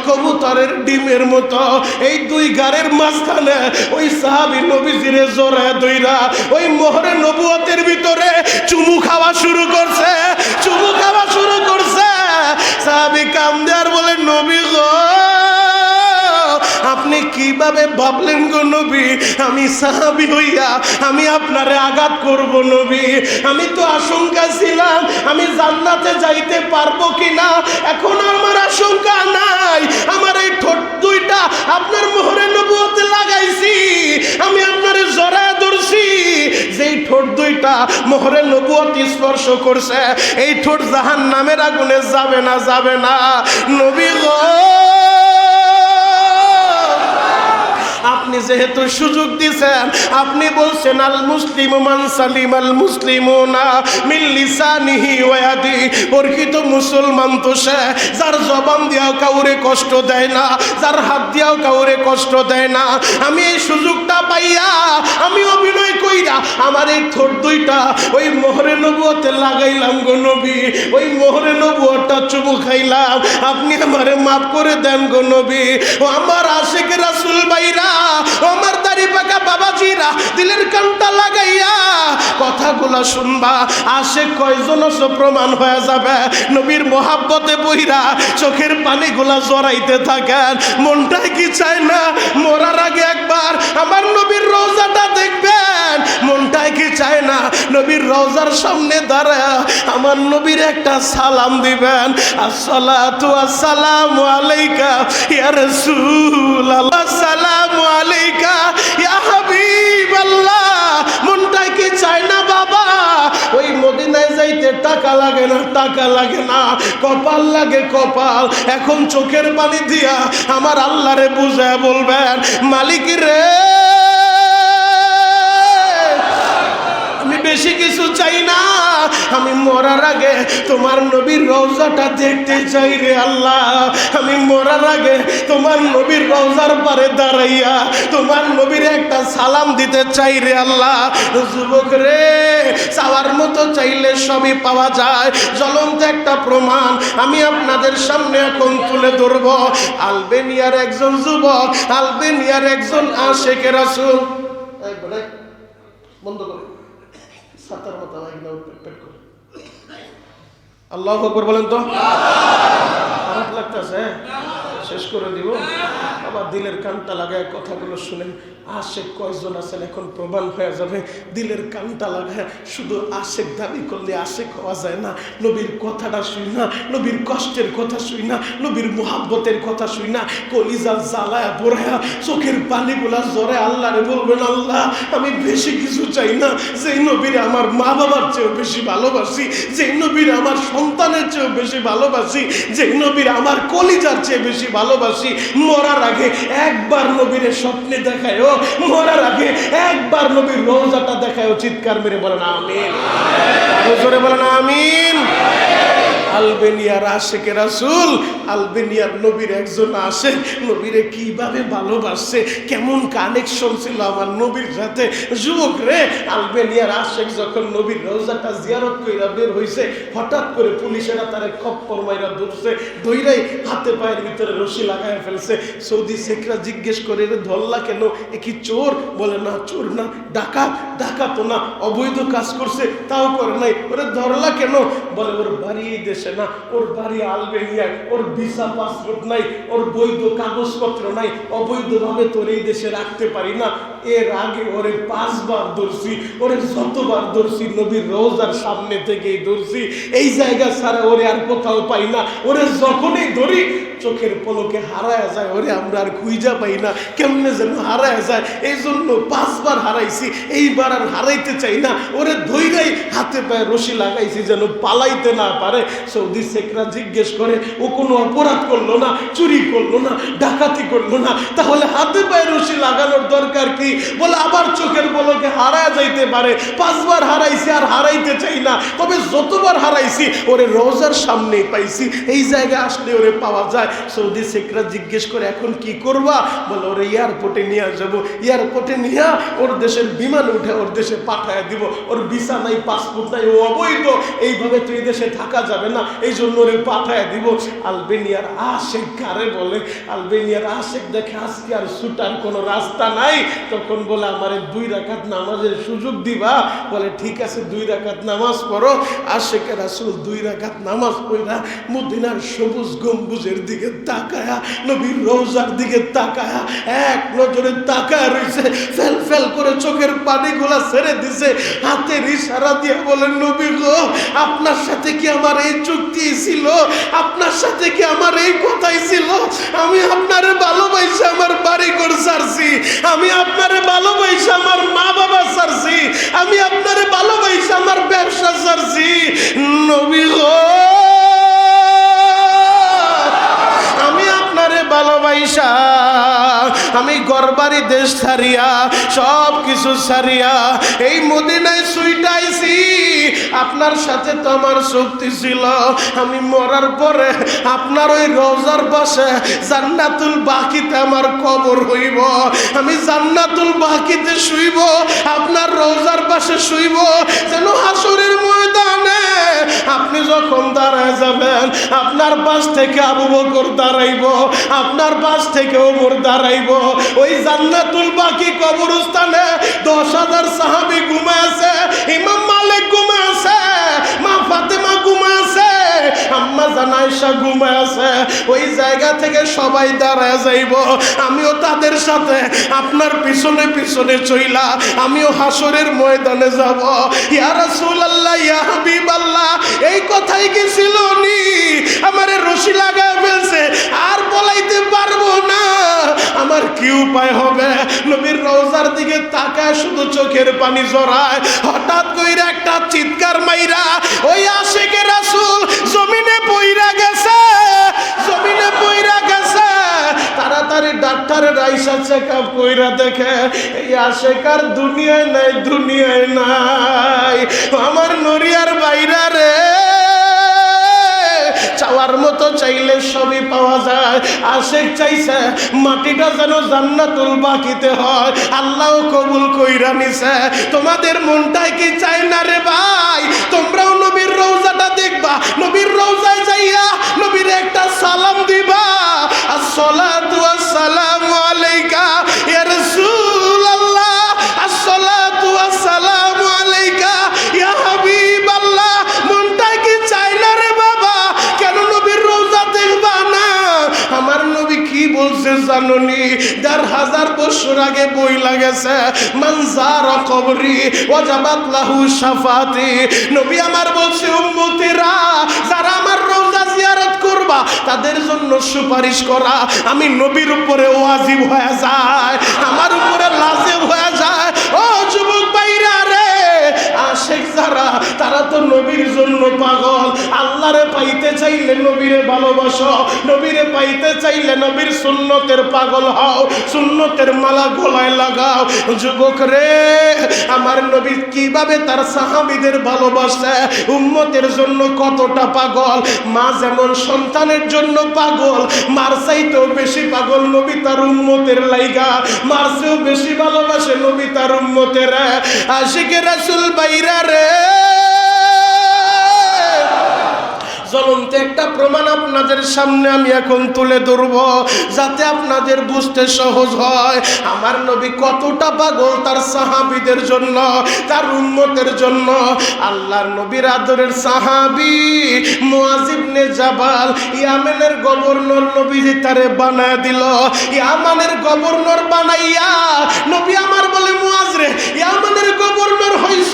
কবুতরের ডিমের মতো। এই দুই গারের মাঝখানে ওই সাহাবী নবীজিরে জড়ায় ধইরা ওই মোহরে নবুয়তের ভিতরে চুমু খাওয়া শুরু করছে, চুমু খাওয়া শুরু করছে। সাহাবী কান্দে আর বলে, নবী গো, আপনি কিভাবে ভাবলেন গো নবী আমি সাহাবী হইয়া আমি আপনারে আঘাত করব? নবী, আমি তো আশঙ্কা ছিলাম আমি জান্নাতে যাইতে পারবো কিনা, এখন আমার আশঙ্কা নাই। আমার এই ঠোঁট দুইটা আপনার মোহরে নবুয়তে লাগাইছি, আমি আপনারে জড়ায় ধরছি, যেই ঠোঁট দুইটা মোহরে নবুয়ত স্পর্শ করছে, এই ঠোঁট জাহান্নামের আগুনে যাবে না, যাবে না। নবী গো, আপনি যেহেতু সুযোগ দিয়েছেন, আপনি বলছেন আল মুসলিমু মান সালিমাল মুসলিমুনা মিন লিসানিহি ওয়া ইয়াদিহি, প্রকৃত মুসলমান তো সে যার জবান দিয়াও কাউরে কষ্ট দেয় না, যার হাত দিয়াও কাউরে কষ্ট দেয় না। আমি এই সুযোগটা পাইয়া আমি অভিনয় কইরা আমার এই ঠোঁট দুইটা ওই মোহরে নবুয়তে লাগাইলাম গো নবী, ওই মোহরে নবুয়তটা চুমু খাইলাম, আপনি আমারে মাফ করে দেন গো নবী। ও আমার আশিক রাসূল ভাইরা, আমার দাড়ি পাকা বাবাজিরা, দিলের কানটা লাগাইয়া কথাগুলা শুনবা, আশিক কয়জন আছে প্রমাণ হয়ে যাবে। নবীর মোহাব্বতে বইরা চোখের পানিগুলা জড়াইতে থাকেন। মনটা কি চায় না মরার আগে একবার আমার নবীর রওজাটা দেখবেন? মনটাই কি চায় না নবীর রওজার সামনে দাঁড়ায় আমার নবীর একটা সালাম দিবেন, আসসালাতু আসসালামু আলাইকা ইয়া রাসূলুল্লাহ, আসসালামু আলাইকা ইয়া হাবিবাল্লাহ। মনটাই কি চায় না বাবা ওই মদিনায় যাইতে? টাকা লাগে না, টাকা লাগে না, কপাল লাগে কপাল। এখন চোখের পানি দিয়া আমার আল্লাহরে বুঝায় বলবেন, মালিক রে, আমি বেশি কিছু চাই না, আমি মরার আগে তোমার নবীর রওজাটা দেখতে চাই রে আল্লাহ। আমি মরার আগে তোমার নবীর রওজার পারে দাঁড়াইয়া তোমার নবীর একটা সালাম দিতে চাই রে আল্লাহ। যুবক রে, চাওয়ার মতো চাইলে সবই পাওয়া যায়। জ্বলন্ত একটা প্রমাণ আমি আপনাদের সামনে এখন তুলে ধরব। আলবেনিয়ার একজন যুবক, আলবেনিয়ার একজন আশিক রাসূল, বন্ধ করে সাতার মতো পেট করে আল্লাহু আকবার বলেন তো। খারাপ লাগতেছে? শেষ করে দিব। আবার দিলের কানটা লাগায় কথাগুলো শুনেন। আশেক কয়জন আছেন এখন প্রমাণ হয়ে যাবে। দিলের কানটা লাগায় শুধু আশেক দাবি করলে আশেক হওয়া যায় না। নবীর কথাটা শুই না, নবীর কষ্টের কথা শুই না, নবীর মুহাব্বতের কথা শুই না, কলিজা জ্বালায়া পোড়ায়া চোখের পানিগুলা জরে আল্লাহরে বলবেন, আল্লাহ আমি বেশি কিছু চাই না, যেই নবীর আমার মা বাবার চেয়েও বেশি ভালোবাসি, যেই নবীর আমার সন্তানের চেয়েও বেশি ভালোবাসি, যেই নবীর আমার কলিজার চেয়ে বেশি ভালোবাসি। মরার আগে একবার নবীরে স্বপ্নে দেখায়ও, মরার আগে একবার নবীর রওজাটা দেখায়ও। চিৎকার মেরে বলেন আমিন। আরো জোরে বলেন আমিন। আলবেনিয়ার আশেকে রাসূল, আলবেনিয়ার নবীর একজন আশেক, নবীরে কিভাবে ভালোবাসছে, কেমন কানেকশন ছিল আমার নবীর সাথে। যুবক রে, আলবেনিয়ার আশেক যখন নবীর রওজাটা জিয়ারত কইরা বের হইছে, হঠাৎ করে পুলিশেরা তারে খপ্পর মাইরা ধরছে, ধইরাই হাতে পায়ের ভিতরে রশি লাগায় ফেলছে। সৌদি শেখরা জিজ্ঞেস করে, রে ধরলা কেন, এ কি চোর? বলে না, চোর না, ডাকাত। ডাকাতও না, অবৈধ কাজ করছে তাও করে নাই। ওরে ধরলা কেন? বলে ওর বাড়ি এই দেশে না, ওর বাড়ি আলবেনিয়ায়, ওর ভিসা পাসপোর্ট নাই, ওর বৈধ কাগজপত্র নাই, অবৈধভাবে তোর এই দেশে রাখতে পারি না। এর আগে ওরে 5 বার ধরছি, ওরে যতবার ধরছি নবীর রওজার সামনে থেকেই ধরছি, এই জায়গা ছাড়া ওরে আর কোথাও পাই না। ওরে যখনই ধরি চোখের পলকে হারায় যায়, ওরে আমরা আর খুঁজা পাই না, কেমনে যেন হারায় যায়। এই জন্য 5 বার হারাইছি, এইবার আর হারাইতে চাই না। ওরে ধইরাই হাতে পায়ে রশি লাগাইছি যেন পালাইতে না পারে। সৌদি শেখরা জিজ্ঞেস করে, ও কোনো অপরাধ করলো না, চুরি করলো না, ডাকাতি করলো না, তাহলে হাতে পায়ে রশি লাগানোর দরকার কি? বলে আবার চোখের পলকে হারায় যাইতে পারে। 5 বার হারাইছি, আর হারাইতে চাই না। তবে যতবার হারাইছি ওরে রওজার সামনেই পাইছি, এই জায়গায় আসলে ওরে পাওয়া যায়। সৌদি শেখরা জিজ্ঞেস করে, এখন কি করবা? বলে ওরে এয়ারপোর্টে নিয়ে যাবো, এয়ারপোর্টে নিয়ে ওর দেশের বিমান উঠে ওর দেশে পাঠায় দিব। ওর ভিসা নাই, পাসপোর্ট নাই, ও অবৈধ, এইভাবে তো এই দেশে থাকা যাবে না, এই জন্য ওরে পাঠায় দিব। আলবেনিয়ার আশেক কারে বলে, আলবেনিয়ার আশেক দেখে আজকে আর ছুটার কোনো রাস্তা নাই, তখন বলে আমারে 2 রাকাত নামাজের সুযোগ দিবা? বলে ঠিক আছে, 2 রাকাত নামাজ পড়ো। আশেকে রাসূল 2 রাকাত নামাজ পড়া মদিনার সবুজ গম্বুজের দিকে তাকায়া, নবীর রওজার দিকে তাকায়া এক নজরে তাকায়া রইছে। ফেল ফেল করে চোখের পানিগুলা ছেড়ে দিছে, হাতের ইশারা দিয়ে বলেন, নবী গো, আপনার সাথে কি আমার এই চুক্তি ছিল? আপনার সাথে কি আমার এই কথাই ছিল? আমি আপনারে ভালোবাসি, আমার বাড়ি ঘর ছাড়ছি, আমি আপনারে ভালোবাসি, আমার মা বাবা ছাড়ছি, আমি আপনারে ভালোবাসি, আমার ব্যবসা ছাড়ছি। নবী গো, আমি আপনারে ভালোবাসা, আমি ঘরবাড়ি দেশ ছাড়িয়া সব কিছু ছাড়িয়া এই মদিনায় ছুটাইছি। আপনার সাথে তো আমার চুক্তি ছিল, আমি মরার পরে আপনার ওই রওজার পাশে জান্নাতুল বাকিতে আমার কবর হইব, আমি জান্নাতুল বাকিতে শুইব, আপনার রওজার পাশে শুইব, যেন হাসরের ময়দানে আপনি যখন দাঁড়ায় যাবেন, আপনার পাশ থেকে আবু বকর দাঁড়াইব, আপনার পাশ থেকে ওমর দাঁড়াইব। ওই জান্নাতুল বাকি কবরস্থানে 10,000 সাহাবী ঘুমায় আছে, ইমাম মালিক ঘুমায় আছে, মা ফাতেমা ঘুমায় আছে, আম্মা জান আয়েশা ঘুমায় আছে। ওই জায়গা থেকে সবাই দাঁড়ায় যাইব, আমিও তাদের সাথে আপনার পিছনে পিছনে চইলা আমিও হাসরের ময়দানে যাব। ইয়া রাসূলুল্লাহ, ইয়া হাবিবাল্লাহ, এই কথাই কি ছিল নি? আমারে রশি লাগায় ফেলছে, আর বলাইতে পারবো না, আমার কি উপায় হবে? নবীর রওজার দিকে তাকায় শুধু চোখের পানি জড়ায়। হঠাৎ কইরা একটা চিৎকার মাইরা ওই আশেকে রাসূল জমিনে পইরা গেছে, জমিনে পইরা গেছে। তাড়াতাড়ি ডাক্তারের আইসা চেকআপ কইরা দেখে এই আশেকার দুনিয়ায় নাই, দুনিয়ায় নাই। আমার নরিয়ার বাইরা রে, চাওয়ার মতো চাইলে সবই পাওয়া যায়। আশেক চাইছে মাটিটা যেন জান্নাতুল বাকিতে হয়, আল্লাহ কবুল কইরা নিছে। তোমাদের মনটাই কি চায় না রে ভাই? তোমরাও নবীর রওজাটা দেখবা, নবীর রওজায় যাইয়া নবীর একটা সালাম দিবা, আসসালাতু ওয়াসসালামু আলাইকা ইয়া রাসূলুল্লাহ, আসসালাতু ওয়াসসালামু আলাইকা ইয়া হাবিবাল্লাহ। মনটা কি চায় না রে বাবা? কেন নবীর রওজা দেখবা না? আমার নবী হাজার বছর আগে বই লাগেছে, মানজার কবরি ওয়াজাবাত লাহু শাফাতি। নবী আমার বলছে উম্মতেরা, যারা আমার রওজা জিয়ারত করবা তাদের জন্য সুপারিশ করা আমি নবীর উপরে ওয়াজিব হয়ে যায়, আমার উপরে লাজিম হয়ে যায়। ও যুবক ভাইরা রে, আশিক যারা, তারা তো নবীর জন্য পাগল। আল্লাহরে পাইতে চাইলে নবীরে ভালোবাসো, নবীরে পাইতে চাইলে নবীর সুন্নতের পাগল হও, সুন্নতের মালা গলায় লাগাও। যুবক রে, আমার নবী কিভাবে তার সাহাবীদের ভালোবাসে, উম্মতের জন্য কতটা পাগল। মা যেমন সন্তানের জন্য পাগল, মার চাইতেও বেশি পাগল নবী তার উম্মতের লাইগা, মার চেয়েও বেশি ভালোবাসে নবী তার উম্মতের। আশিকে রাসূল বাইরা রে, জ্বলন্ত একটা প্রমাণ আপনাদের সামনে আমি এখন তুলে ধরব, যাতে আপনাদের বুঝতে সহজ হয় আমার নবী কতটা পাগল তার সাহাবীদের জন্য, তার উম্মতের জন্য। আল্লাহর নবীর আদরের সাহাবী মুআয ইবনে জাবাল, ইয়ামেনের গভর্নর নবীজি তারে বানায় দিল। ইয়ামানের গভর্নর বানাইয়া নবী আমার বলে, মুআয রে, ইয়ামানের গভর্নর হইছ,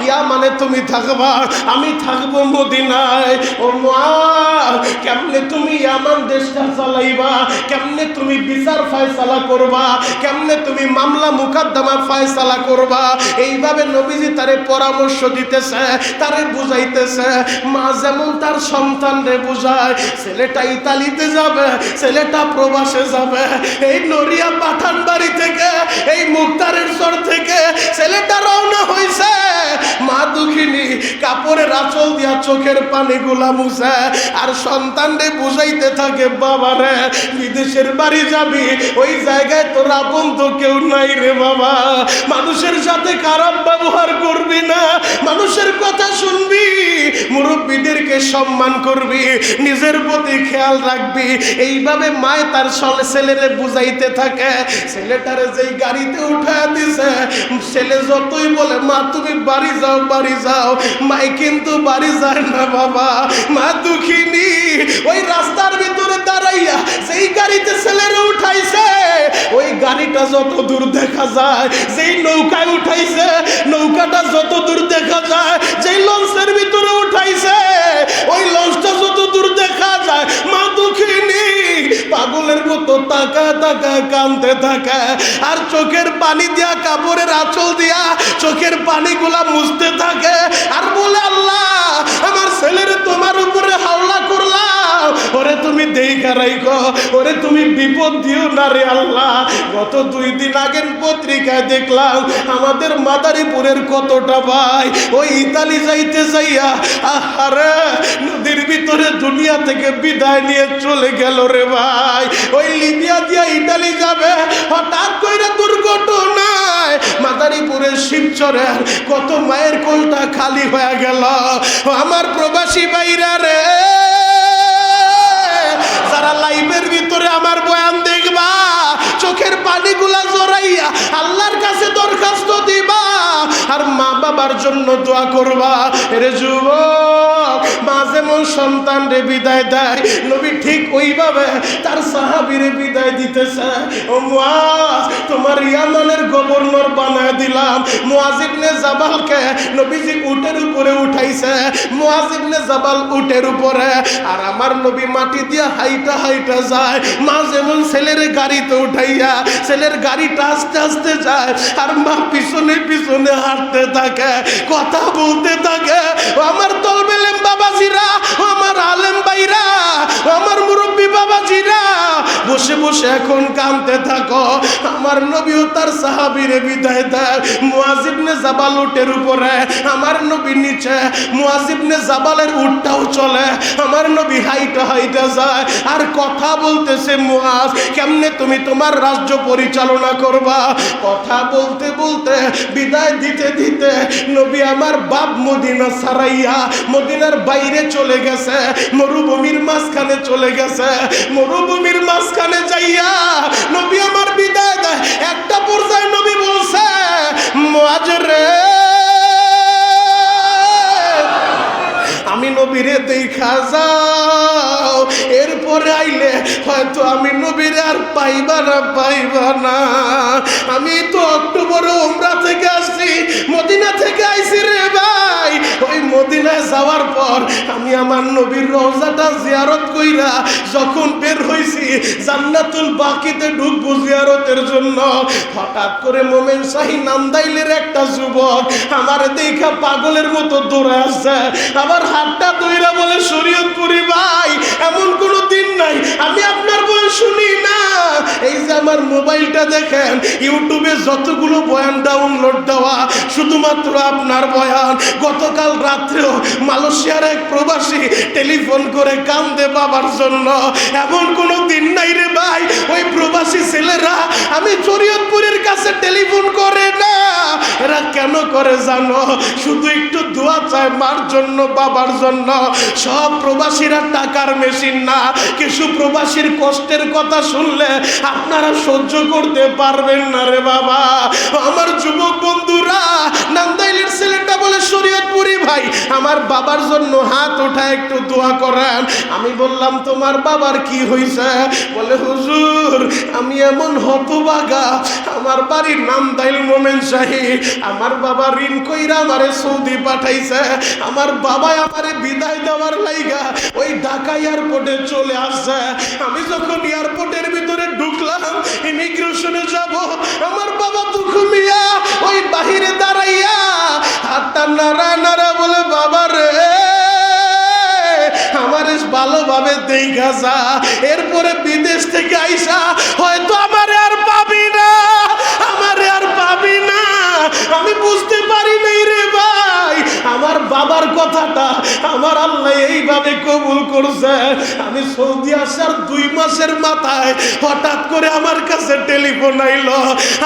ইয়ামানে তুমি থাকবা, আমি থাকবো মদিনায়। ও মুআয, কেমনে তুমি ইয়ামান দেশটা চালাইবা, কেমনে তুমি বিচার ফয়সালা করবা, কেমনে তুমি মামলা মুকদ্দমা ফয়সালা করবা, এইভাবে নবীজি তারে পরামর্শ দিতেছে, তারে বুঝাইতেছে। মা যেমন তার সন্তানরে বুঝায়, ছেলেটা ইতালিতে যাবে, ছেলেটা প্রবাসে যাবে, এই নড়িয়া পাঠান বাড়ি থেকে, এই মুক্তারের চর থেকে ছেলেটা রওনা হইছে, মা দুঃখিনী কাপড়ের আঁচল দিয়া চোখের পানিগুলা মুছে আর সন্তানরে বুঝাইতে থাকে, বাবারে বিদেশের বাড়ি যাবি, ওই জায়গায় তোর আপন তো কেউ নাই রে বাবা, মানুষের সাথে খারাপ ব্যবহার করবি না, মানুষের কথা শুনবি, মুরব্বীদেরকে সম্মান করবি, নিজের প্রতি খেয়াল রাখবি। এইভাবে মায় তার ছেলেরে বুঝাইতে থাকে। ছেলেটারে যেই গাড়িতে উঠায় দিছে, ছেলে যতই বলে মা তুমি বাড়ি যাও, বাড়ি যাও, মাই কিন্তু বাড়ি যায় না বাবা। মা দুঃখিনী ওই রাস্তার ভিতরে দাঁড়াইয়া সেই গাড়িতে ছেলেরে উঠাইছে, ওই গাড়িটা যত দূর দেখা যায়, যেই নৌকায় উঠাইছে নৌকাটা যত দূর দেখা যায়, যেই লঞ্চের ভিতরে উঠাইছে ওই লঞ্চটা যত দূর দেখা যায়, মা দুঃখিনী পাগলের মতো তাকা তাকা কাঁদতে থাকে আর চোখের পানি দিয়া কাপড়ের আঁচল দিয়া চোখের পানিগুলা মুছতে থাকে আর বলে, আল্লাহ আমার ছেলের তোমার উপরে হাওলা করলাম, ওরে তুমি দেইখা রাইখো, ওরে তুমি বিপদ দিও না রে আল্লাহ। গত 2 দিন আগের পত্রিকায় দেখলাম আমাদের মাদারীপুরের কতটা ভাই ওই ইতালি যাইতে যাইয়া আহারে নদীর ভিতরে দুনিয়া থেকে বিদায় নিয়ে চলে গেল রে ভাই। ওই লিবিয়া দিয়া ইতালি যাবে, হঠাৎ কইরা দুর্ঘটনায় মাদারীপুরের শিবচরের কত মায়ের কোলটা খালি হয়ে গেল। আমার প্রবাসী ভাইরা রে, যারা লাইভের ভিতরে আমার বয়ান দেখবা, চোখের পানিগুলা জড়াইয়া আল্লাহর কাছে দরখাস্ত দিবা আর মা বাবার জন্য দোয়া করবা। এরে যুবক, মা যেমন সন্তানরে বিদায় দেয়, নবী ঠিক ওইভাবে তার সাহাবীরে বিদায় দিতেছে। ও মুআয, তোমার ইয়ামানের গভর্নর বানায় দিলাম। মুআয ইবনে জাবালকে নবীজি উটের উপরে উঠাইছে, মুআয ইবনে জাবাল উটের উপরে, আর আমার নবী মাটি দিয়া হাইটা হাইটা যায়। মা যেমন ছেলের গাড়িতে উঠাইয়া ছেলের গাড়িটা আস্তে আস্তে যায় আর মা পিছনে পিছনে হাঁটতে থাকে, কথা বলতে থাকে। আমার তলবেলেম বাবাজিরা, আমার আলেম ভাইরা, আমার মুরব্বী বাবাজিরা, বসে বসে এখন কাঁদতে থাকো। আমার নবীও তার সাহাবীরে বিদায় দেয়। মুআয ইবনে জাবাল উটের উপরে, আমার নবী নিচে, মুআয ইবনে জাবালের উটটাও চলে, আমার নবী হাইটা হাইটা যায় আর কথা বলতেছে, মুআয কেমনে তুমি তোমার রাজ্য পরিচালনা করবা। কথা বলতে বলতে বিদায় দিতে দিতে নবী আমার বাপ মদিনা ছাড়াইয়া মদিনার বাইরে চলে গেছে, মরুভূমির মাঝখানে চলে গেছে। মরুভূমির মাঝখানে যাইয়া নবী আমার বিদায় দেয়। একটা পর্যায়ে নবী বলছে, মুআয রে, আমি নবীরে দেখা যাও, এরপরে আইলে হয়তো আমি নবীরে আর পাইবা না। আমি তো অক্টোবরে উমরা থেকে আসছি, মদিনা থেকে আইছি রে ভাই। ওই মদিনায় যাওয়ার পর আমি আমার নবীর রওজাটা জিয়ারত কইরা যখন বের হইছি জান্নাতুল বাকিতে ঢুকবো জিয়ারতের জন্য, হঠাৎ করে মোমেন শাহী নান্দাইলের একটা যুবক আমার দেখা পাগলের মতো দৌড়ে আসছে, আবার হাতটা ধইরা বলে শরীয়তপুরি ভাই এমন কোনো দিন নাই আমি আপনার বয়ান শুনি না। এই যে আমার মোবাইলটা দেখেন, ইউটিউবে যতগুলো বয়ান ডাউনলোড দেওয়া শুধুমাত্র আপনার বয়ান। গতকাল রাত্রেও মালয়েশিয়ার এক প্রবাসী টেলিফোন করে কান্দে বাবার জন্য। এমন কোনো দিন নাই রে ভাই ওই প্রবাসী ছেলেরা আমি শরীয়তপুরের কাছে টেলিফোন করে না। এরা কেন করে জানো? শুধু একটু দোয়া চায় মার জন্য, বাবার জন্য। সব প্রবাসীরা টাকার মেশিন না। কিছু প্রবাসীর কষ্টের কথা শুনলে আপনারা সহ্য করতে পারবেন না রে বাবা। আমার যুবক বন্ধুরা, নান্দাইলের ছেলেটা বলে শরীয়তপুরি ভাই আমার বাবার জন্য হাত ওঠা একটু দোয়া করেন। আমি বললাম তোমার বাবার কি হয়েছে? বলে হুজুর আমি এমন হতভাগা, আমার বাড়ি নান্দাইল মোমেন শাহী, আমার বাবা ঋণ কইরা আমারে সৌদি পাঠাইছে। আমার বাবা আমারে বিদায় দেওয়ার লাইগা ওই ঢাকা এয়ারপোর্টে চলে আসছে। আমি যখন এয়ারপোর্টের ভিতরে ঢুকলাম, ইমিগ্রেশনে যাব, আমার বাবা দুঃখ মিয়া ওই বাহিরে দাঁড়াইয়া হাতটা নাড়া বলে বাবা রে আমার ভালোভাবে দেখা যা, এরপরে বিদেশ থেকে আইসা হয়তো আমারে আর পাবি না, আমারে আর পাবি না। আমি বুঝতে পারি নাই রে ভাই আমার বাবার কথাটা আমার আল্লাহ এইভাবে কবুল করছে। আমি সৌদি আসার 2 মাসের মাথায় হঠাৎ করে আমার কাছে টেলিফোন আইলো,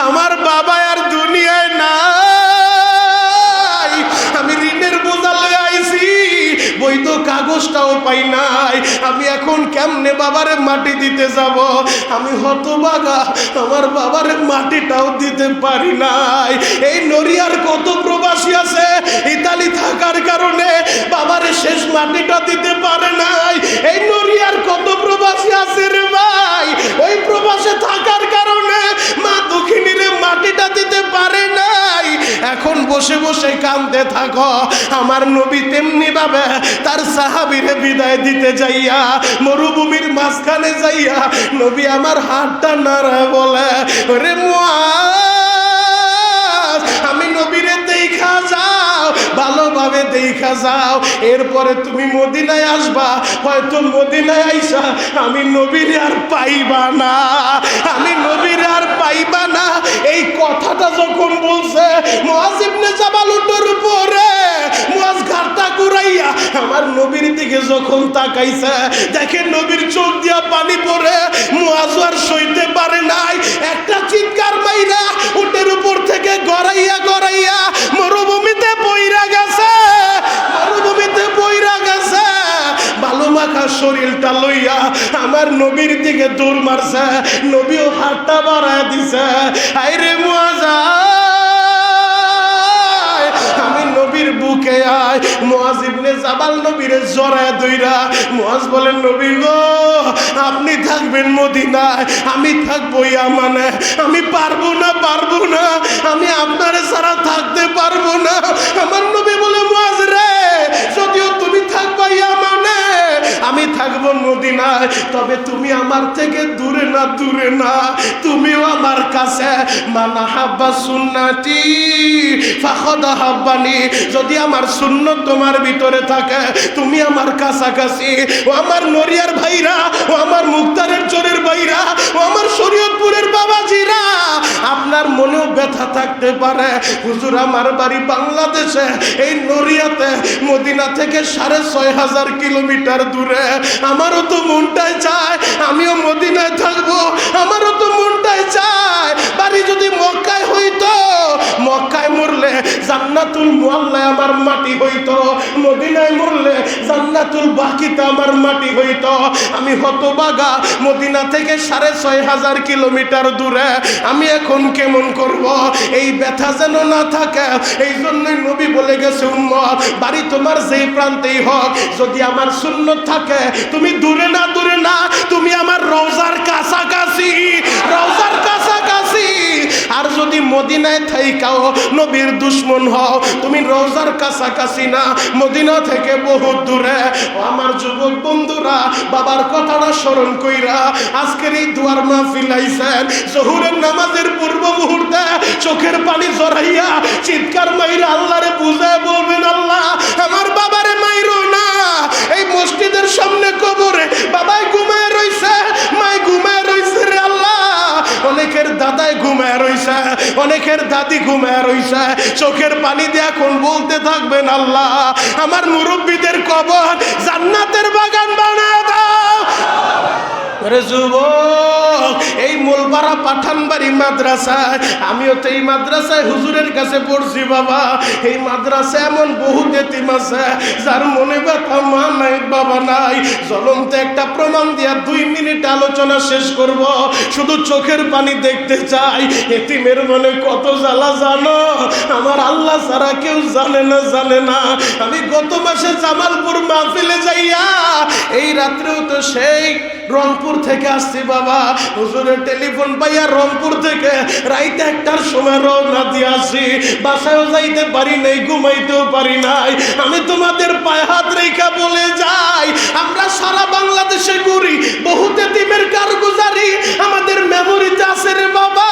আমার বাবা আর দুনিয়ায় নাই, আমি ঋণের বোঝা লয়ে আইছি, বৈধ কাগজটাও পাই নাই, আমি এখন কেমনে বাবারে মাটি দিতে যাব? আমি হতভাগা, আমার বাবারে মাটিটাও দিতে পারি নাই। এই নড়িয়ার কত প্রবাসী আছে ইতালি থাকার কারণে বাবারে শেষ মাটিটা দিতে পারে নাই। এই নড়িয়ার কত প্রবাসী আছে রে ভাই ওই প্রবাসে থাকার কারণে মা দুঃখিনীরে মাটিটা দিতে পারে নাই। এখন বসে বসে কাঁদতে থাকো। আমার নবী তেমনি ভাবে তার সাহাবীরে বিদায় দিতে যাইয়া মরুভূমির মাঝখানে যাইয়া নবী আমার হাতটা নাড়ায় বলে, ওরে মুআজ আমি নবীরে দেখা যাও, ভালোভাবে দেখা যাও, এরপরে তুমি মদিনায় আসবা, হয়তো মদিনায় আইসা আমি নবীরে আর পাইবা না, আমি নবীরে আর পাইবা না। এই কথাটা যখন বলছে মুআজ ইবনে জাবাল উটের উপরে, মুআজ ঘাটটা কুড়াইয়া আমার নবীর দিকে যখন তাকাইছে, দেখেন নবীর চোখ দিয়া পানি পড়ে, মুআজ আর সইতে পারে নাই, একটা চিৎকার মাইরা উটের উপর থেকে গড়াইয়া মরুভূমিতে পইরা গেছে, মরুভূমিতে পইরা গেছে। বালু মাখা শরীরটা লইয়া আমার নবীর দিকে দৌড় মারছে, নবীও হাতটা বাড়ায় দিছে, আইরে মুআজ আমি নবীর বুকে আয়। মুআজ ইবনে জাবাল নবীরে জড়ায় ধইরা মুআজ বলেন, নবী গো আপনি থাকবেন মদিনায়, আমি থাকবো ইয়ামানে, আমি পারবো না, আমি আপনারে ছাড়া থাকতে পারবো না। আমার নবী বলে, মুআজ রে যদিও তুমি থাকবা ইয়ামানে, আমি থাকবো মদিনায়, তবে তুমি আমার থেকে দূরে না, তুমিও আমার কাছে। মানা হাব্বা সুন্নতি ফাকাদ হাব্বানি, যদি আমার সুন্নত তোমার ভিতরে থাকে তুমি আমার কাছাকাছি। ও আমার নড়িয়ার ভাইরা, ও আমার মুক্তারের চরের ভাইরা, ও আমার শরীয়তপুরের বাবাজিরা, আপনার মনেও ব্যথা থাকতে পারে, হুজুর আমার বাড়ি বাংলাদেশে, এই নড়িয়াতে, মদিনা থেকে 6500 কিলোমিটার দূরে। আমারও তো মনটাই চায় আমিও মদিনায় থাকবো, আমারও তো মনটাই চায় বাড়ি যদি মক্কায় হইতো, মক্কায় মরলে জান্নাতুল মুআল্লায় আমার মাটি হইতো, মদিনায় মরলে জান্নাতুল বাকিতে আমার মাটি হইতো। আমি হতভাগা, মদিনা থেকে 6500 কিলোমিটার দূরে, আমি এখন এখন কেমন করব? এই ব্যথা যেন না থাকে। এই জন্যই নবী বলে গেছে, উম্মত বাড়ি তোমার যেই প্রান্তেই হোক, যদি আমার সুন্নত থাকে তুমি দূরে না তুমি আমার রওজার কাছাকাছি, রওজার কাছাকাছি। আর যদি মদিনায় থাইকাও নবীর দুশমন হও, তুমি রওজার কাছাকাছি না, মদিনা থেকে বহুত দূরে। ও আমার যুবক বন্ধুরা, বাবার কথাটা স্মরণ কইরা আজকের এই দুয়ার মাহফিল আইছেন। জোহরের নামাজের পূর্ব মুহূর্তে চোখের পানি জড়াইয়া চিৎকার মাইরা আল্লাহরে বুঝায় বলবেন, আল্লাহ আমার বাবারে মাইরো না। এই মসজিদের সামনে কবরে বাবাই ঘুমায় রইছে, মাই ঘুমায় রইছে রে আল্লাহ। অনেকের দাদাই ঘুমায় রইছে, অনেকের দাদি ঘুমায় রইছে। চোখের পানি দিয়ে এখন বলতে থাকবেন, আল্লাহ আমার মুরব্বীদের কবর জান্নাতের বাগান বানায় দাও। আরে যুবক, এই মোলপাড়া পাঠানবাড়ি মাদ্রাসায়, আমিও তো এই মাদ্রাসায় হুজুরের কাছে পড়ছি বাবা। এই মাদ্রাসায় এমন বহু এতিম আছে যার মনে ব্যথা মা নাই বাবা নাই। জ্বলন্ত একটা প্রমাণ দিয়া 2 মিনিট আলোচনা শেষ করব। শুধু চোখের পানি দেখতে চাই। এতিমের মনে কত জ্বালা জানো, আমার আল্লাহ ছাড়া কেউ জানে না। আমি গত মাসে জামালপুর মাহফিলে যাইয়া এই রাত্রেও তো সেই রংপুর থেকে আসছি বাবা। হুজুরের টেলিফোন পাইয়া রংপুর থেকে রাইতে 1টার সময় রওনা দিয়ে আসি। বাসায়ও যাইতে পারি নাই, ঘুমাইতেও পারি নাই। আমি তোমাদের পায়ে হাত রেখা বলে যাই, আমরা সারা বাংলাদেশে ঘুরি, বহুত এতিমের কারগুজারি আমাদের মেমোরিতে আছে রে বাবা।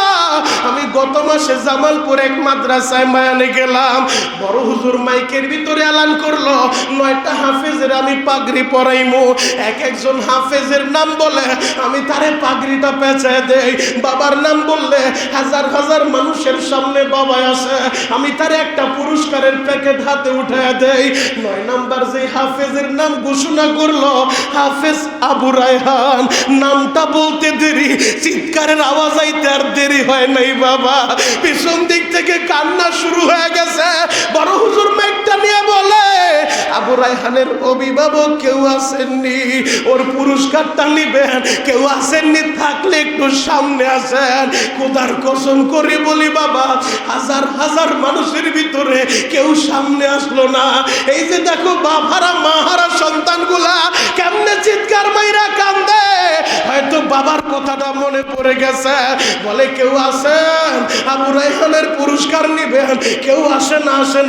আমি গত মাসে জামালপুর এক মাদ্রাসায় মায়ানে গেলাম। বড় হুজুর মাইকের ভিতরে এলান করলো 9টা হাফেজের আমি পাগড়ি পরাইমু। একজন হাফেজের নাম বলে আমি তারে পাগড়িটা পেঁচায় দেই। বাবার নাম বললে হাজার হাজার মানুষের সামনে বাবা আসে, আমি তারে একটা পুরস্কারের প্যাকেট হাতে উঠায় দেই। 9 নাম্বার যে হাফেজের নাম ঘোষণা করলো, হাফেজ আবু রায়হান, নামটা বলতে দেরি, চিৎকারের আওয়াজ আইতে আর দেরি হয় নাই বাবা। পিছন দিক থেকে কান্না শুরু হয়ে গেছে। বড় হুজুর মাইকটা নিয়ে বলে, আবু রায়হানের অভিভাবক কেউ আসেননি, ওর পুরস্কারটা নিবেন কেউ আসেননি, থাকলে একটু সামনে আসেন। খোদার কসম করে বলি বাবা, হাজার হাজার মানুষের ভিতরে কেউ সামনে আসলো না। এই যে দেখো বাবারা মাহারা সন্তানগুলা কেমনে চিৎকার মাইরা কান্দে, হয়তো বাবার কথাটা মনে পড়ে গেছে। বলে কেউ আসেন, আবু রায়হানের পুরস্কার নিবেন, কেউ আসে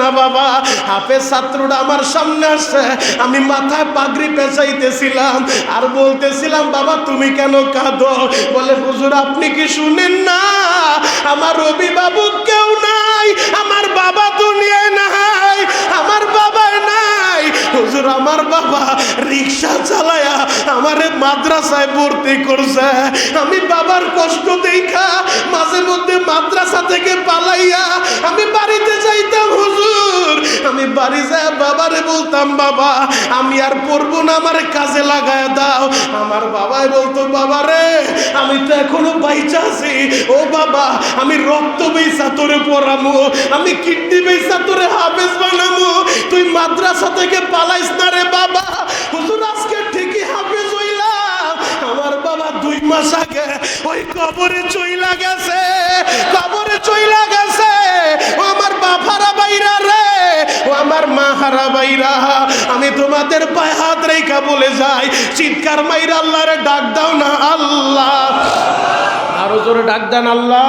না বাবা। হাফেজ ছাত্রটা আমার সামনে আসছে, আমি মাথায় পাগড়ি পেঁচাইতেছিলাম আর বলতেছিলাম, বাবা তুমি কেন কাঁদো? বলে হুজুর আপনি কি শুনেন না, আমার অভিভাবক কেউ নাই, আমার বাবা দুনিয়ায় নাই, আমার বাবা নাই। হুজুর আমার বাবা রিক্সা চালায়া আমারে মাদ্রাসায় ভর্তি করছে। আমি বাবার কষ্ট দেখা মাঝে মধ্যে মাদ্রাসা থেকে পালাইয়া আমি বাড়িতে যাইতাম। হুজুর আমি বাড়ি যায় বাবারে বলতাম, বাবা আমি আর পড়বো না, আমার কাজে লাগায় দাও। আমার বাবাই বলতো, বাবা রে আমি তো এখনো বাইচা আছি, ও বাবা আমি রক্ত বেচা তোরে পড়ামু, আমি কিডনি বেচা তোরে হাফেজ বানামু, তুই মাদ্রাসা থেকে পালাইস না রে বাবা। হুজুর আজকে ঠিকই হাফেজ হইলাম। আমার বাবা 2 মাস আগে ওই কবরে চইলা গেছে, কবরে চইলা গেছে। ও আমার বাবারা বাইরা রে, ও আমার মাহারা বাইরা, আমি তোমাদের পায়ে হাত রেখা বলে যাই, চিৎকার মাইরা আল্লাহরে ডাক দাও না, আল্লাহ। আরো জোরে ডাক দেন, আল্লাহ।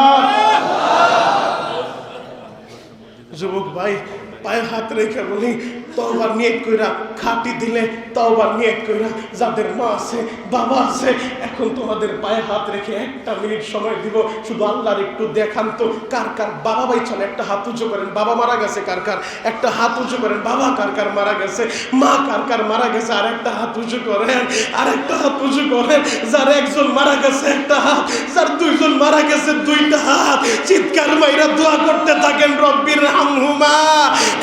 যুবক ভাই পায়ে হাত রেখে বলি, তওবা নিয়ত কইরা খাটি দিলে, তওবা নিয়ত কইরা যাদের মা আছে বাবা আছে, এখন তোমাদের পায়ে হাত রেখে 1টা মিনিট সময় দিব। শুধু আল্লাহর একটু দেখান তো কার কার বাবা ভাই চলে, একটা হাত উঁচু করেন। বাবা মারা গেছে কার কার, একটা হাত উঁচু করেন। বাবা কার কার মারা গেছে, মা কার কার মারা গেছে, আর একটা হাত উঁচু করেন, আর একটা হাত উঁচু করেন। যার 1জন মারা গেছে একটা হাত, যার 2জন মারা গেছে 2টা হাত। চিৎকার মাইরা দোয়া করতে থাকেন, রব্বির হামহুমা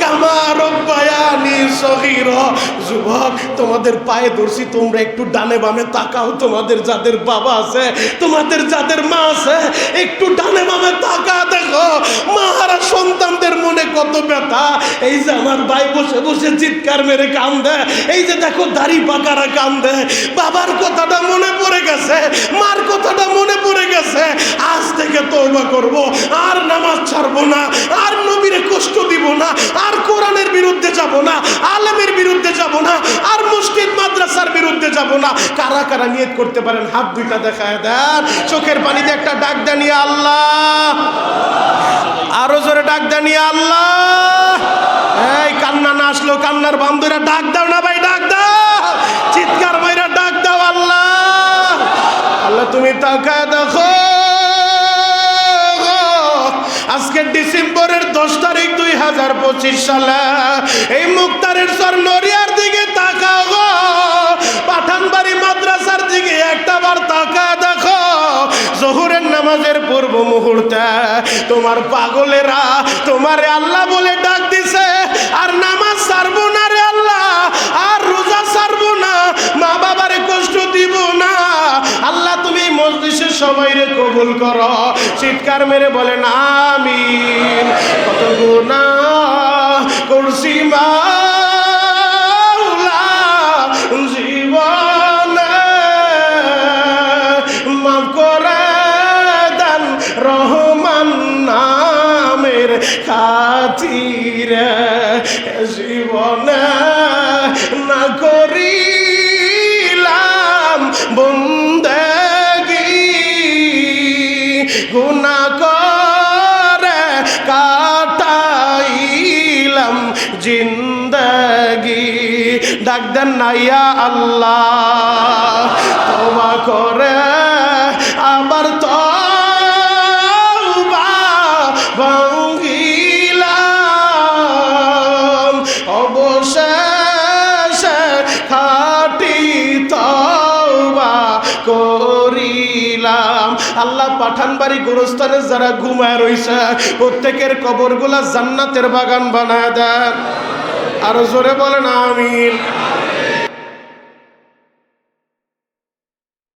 কামা রব্বায়ানি সগীরা। যুবক, তোমাদের পায়ে ধরছি, তোমরা একটু ডানে বামে তাকাও। তোমাদের যাদের বাবা আছে, তোমাদের যাদের মা আছে, একটু ডানে বামে তাকা, দেখো মারা সন্তানদের মনে কত ব্যথা। এই যে আমার ভাই বসে বসে চিৎকার মেরে কান্দে, এই যে দেখো দাড়ি পাকারা কান্দে, বাবার কথাটা মনে পড়ে গেছে, মার কথাটা মনে পড়ে গেছে। আজ থেকে তওবা করব, আর নামাজ ছাড়বো না, আর নবীরে কষ্ট দিব না, আর কোরআনের বিরুদ্ধে যাব না, আলেমের বিরুদ্ধে যাব না, আর মসজিদ মাদ্রাসার বিরুদ্ধে যাব না। কারা কারা নিয়ত করতে পারেন হাত দুইটা দেখায় দেন, চোখের পানিতে একটা ডাক দেন, ইয়া আল্লাহ। আরো জোরে ডাক দেন, ইয়া আল্লাহ। এই কান্না না আসলো, কান্নার বান্ধবীরা ডাক দাও না ভাই, ডাক দাও, চিৎকার মাইরা ডাক দাও, আল্লাহ। আল্লাহ তুমি তাকায় দেখো, আজকে ডিসেম্বরের 10 তারিখ 2025 সালে এই মুক্তারের সর নড়িয়ার দিকে তাকাও গো, পাঠানবাড়ি মাদ্রাসার দিকে একটাবার তাকায় দেখো। জোহরের নামাজের পূর্ব মুহূর্তে তোমার পাগলেরা তোমারে আল্লাহ বলে ডাক দিছে, আর নামাজ ছাড়বো না রে আল্লাহ, আর রোজা ছাড়বো না, মা বাবারে কষ্ট দিব না। আল্লাহ তুমি মজলিসের সবাইরে কবুল করো, চিৎকার মেরে বলেন আমিন। কত গুনাহ করছি মাওলা জীবনে, মাফ করে দেন রহমান নামের খাতিরে। জীবনে না করিলাম বন্দেগি, গুনাহ করে কাটাইলাম জিন্দেগি। ডাক দেন না ইয়া আল্লাহ, তওবা করে আবার তওবা ভাঙিলাম, অবশেষে খাঁটি তওবা করিলাম। আল্লাহ পাঠানবাড়ি গোরস্থানে যারা ঘুমায় রইছে, প্রত্যেকের কবরগুলা জান্নাতের বাগান বানায় দেন। আরো জোরে বলেন আমিন।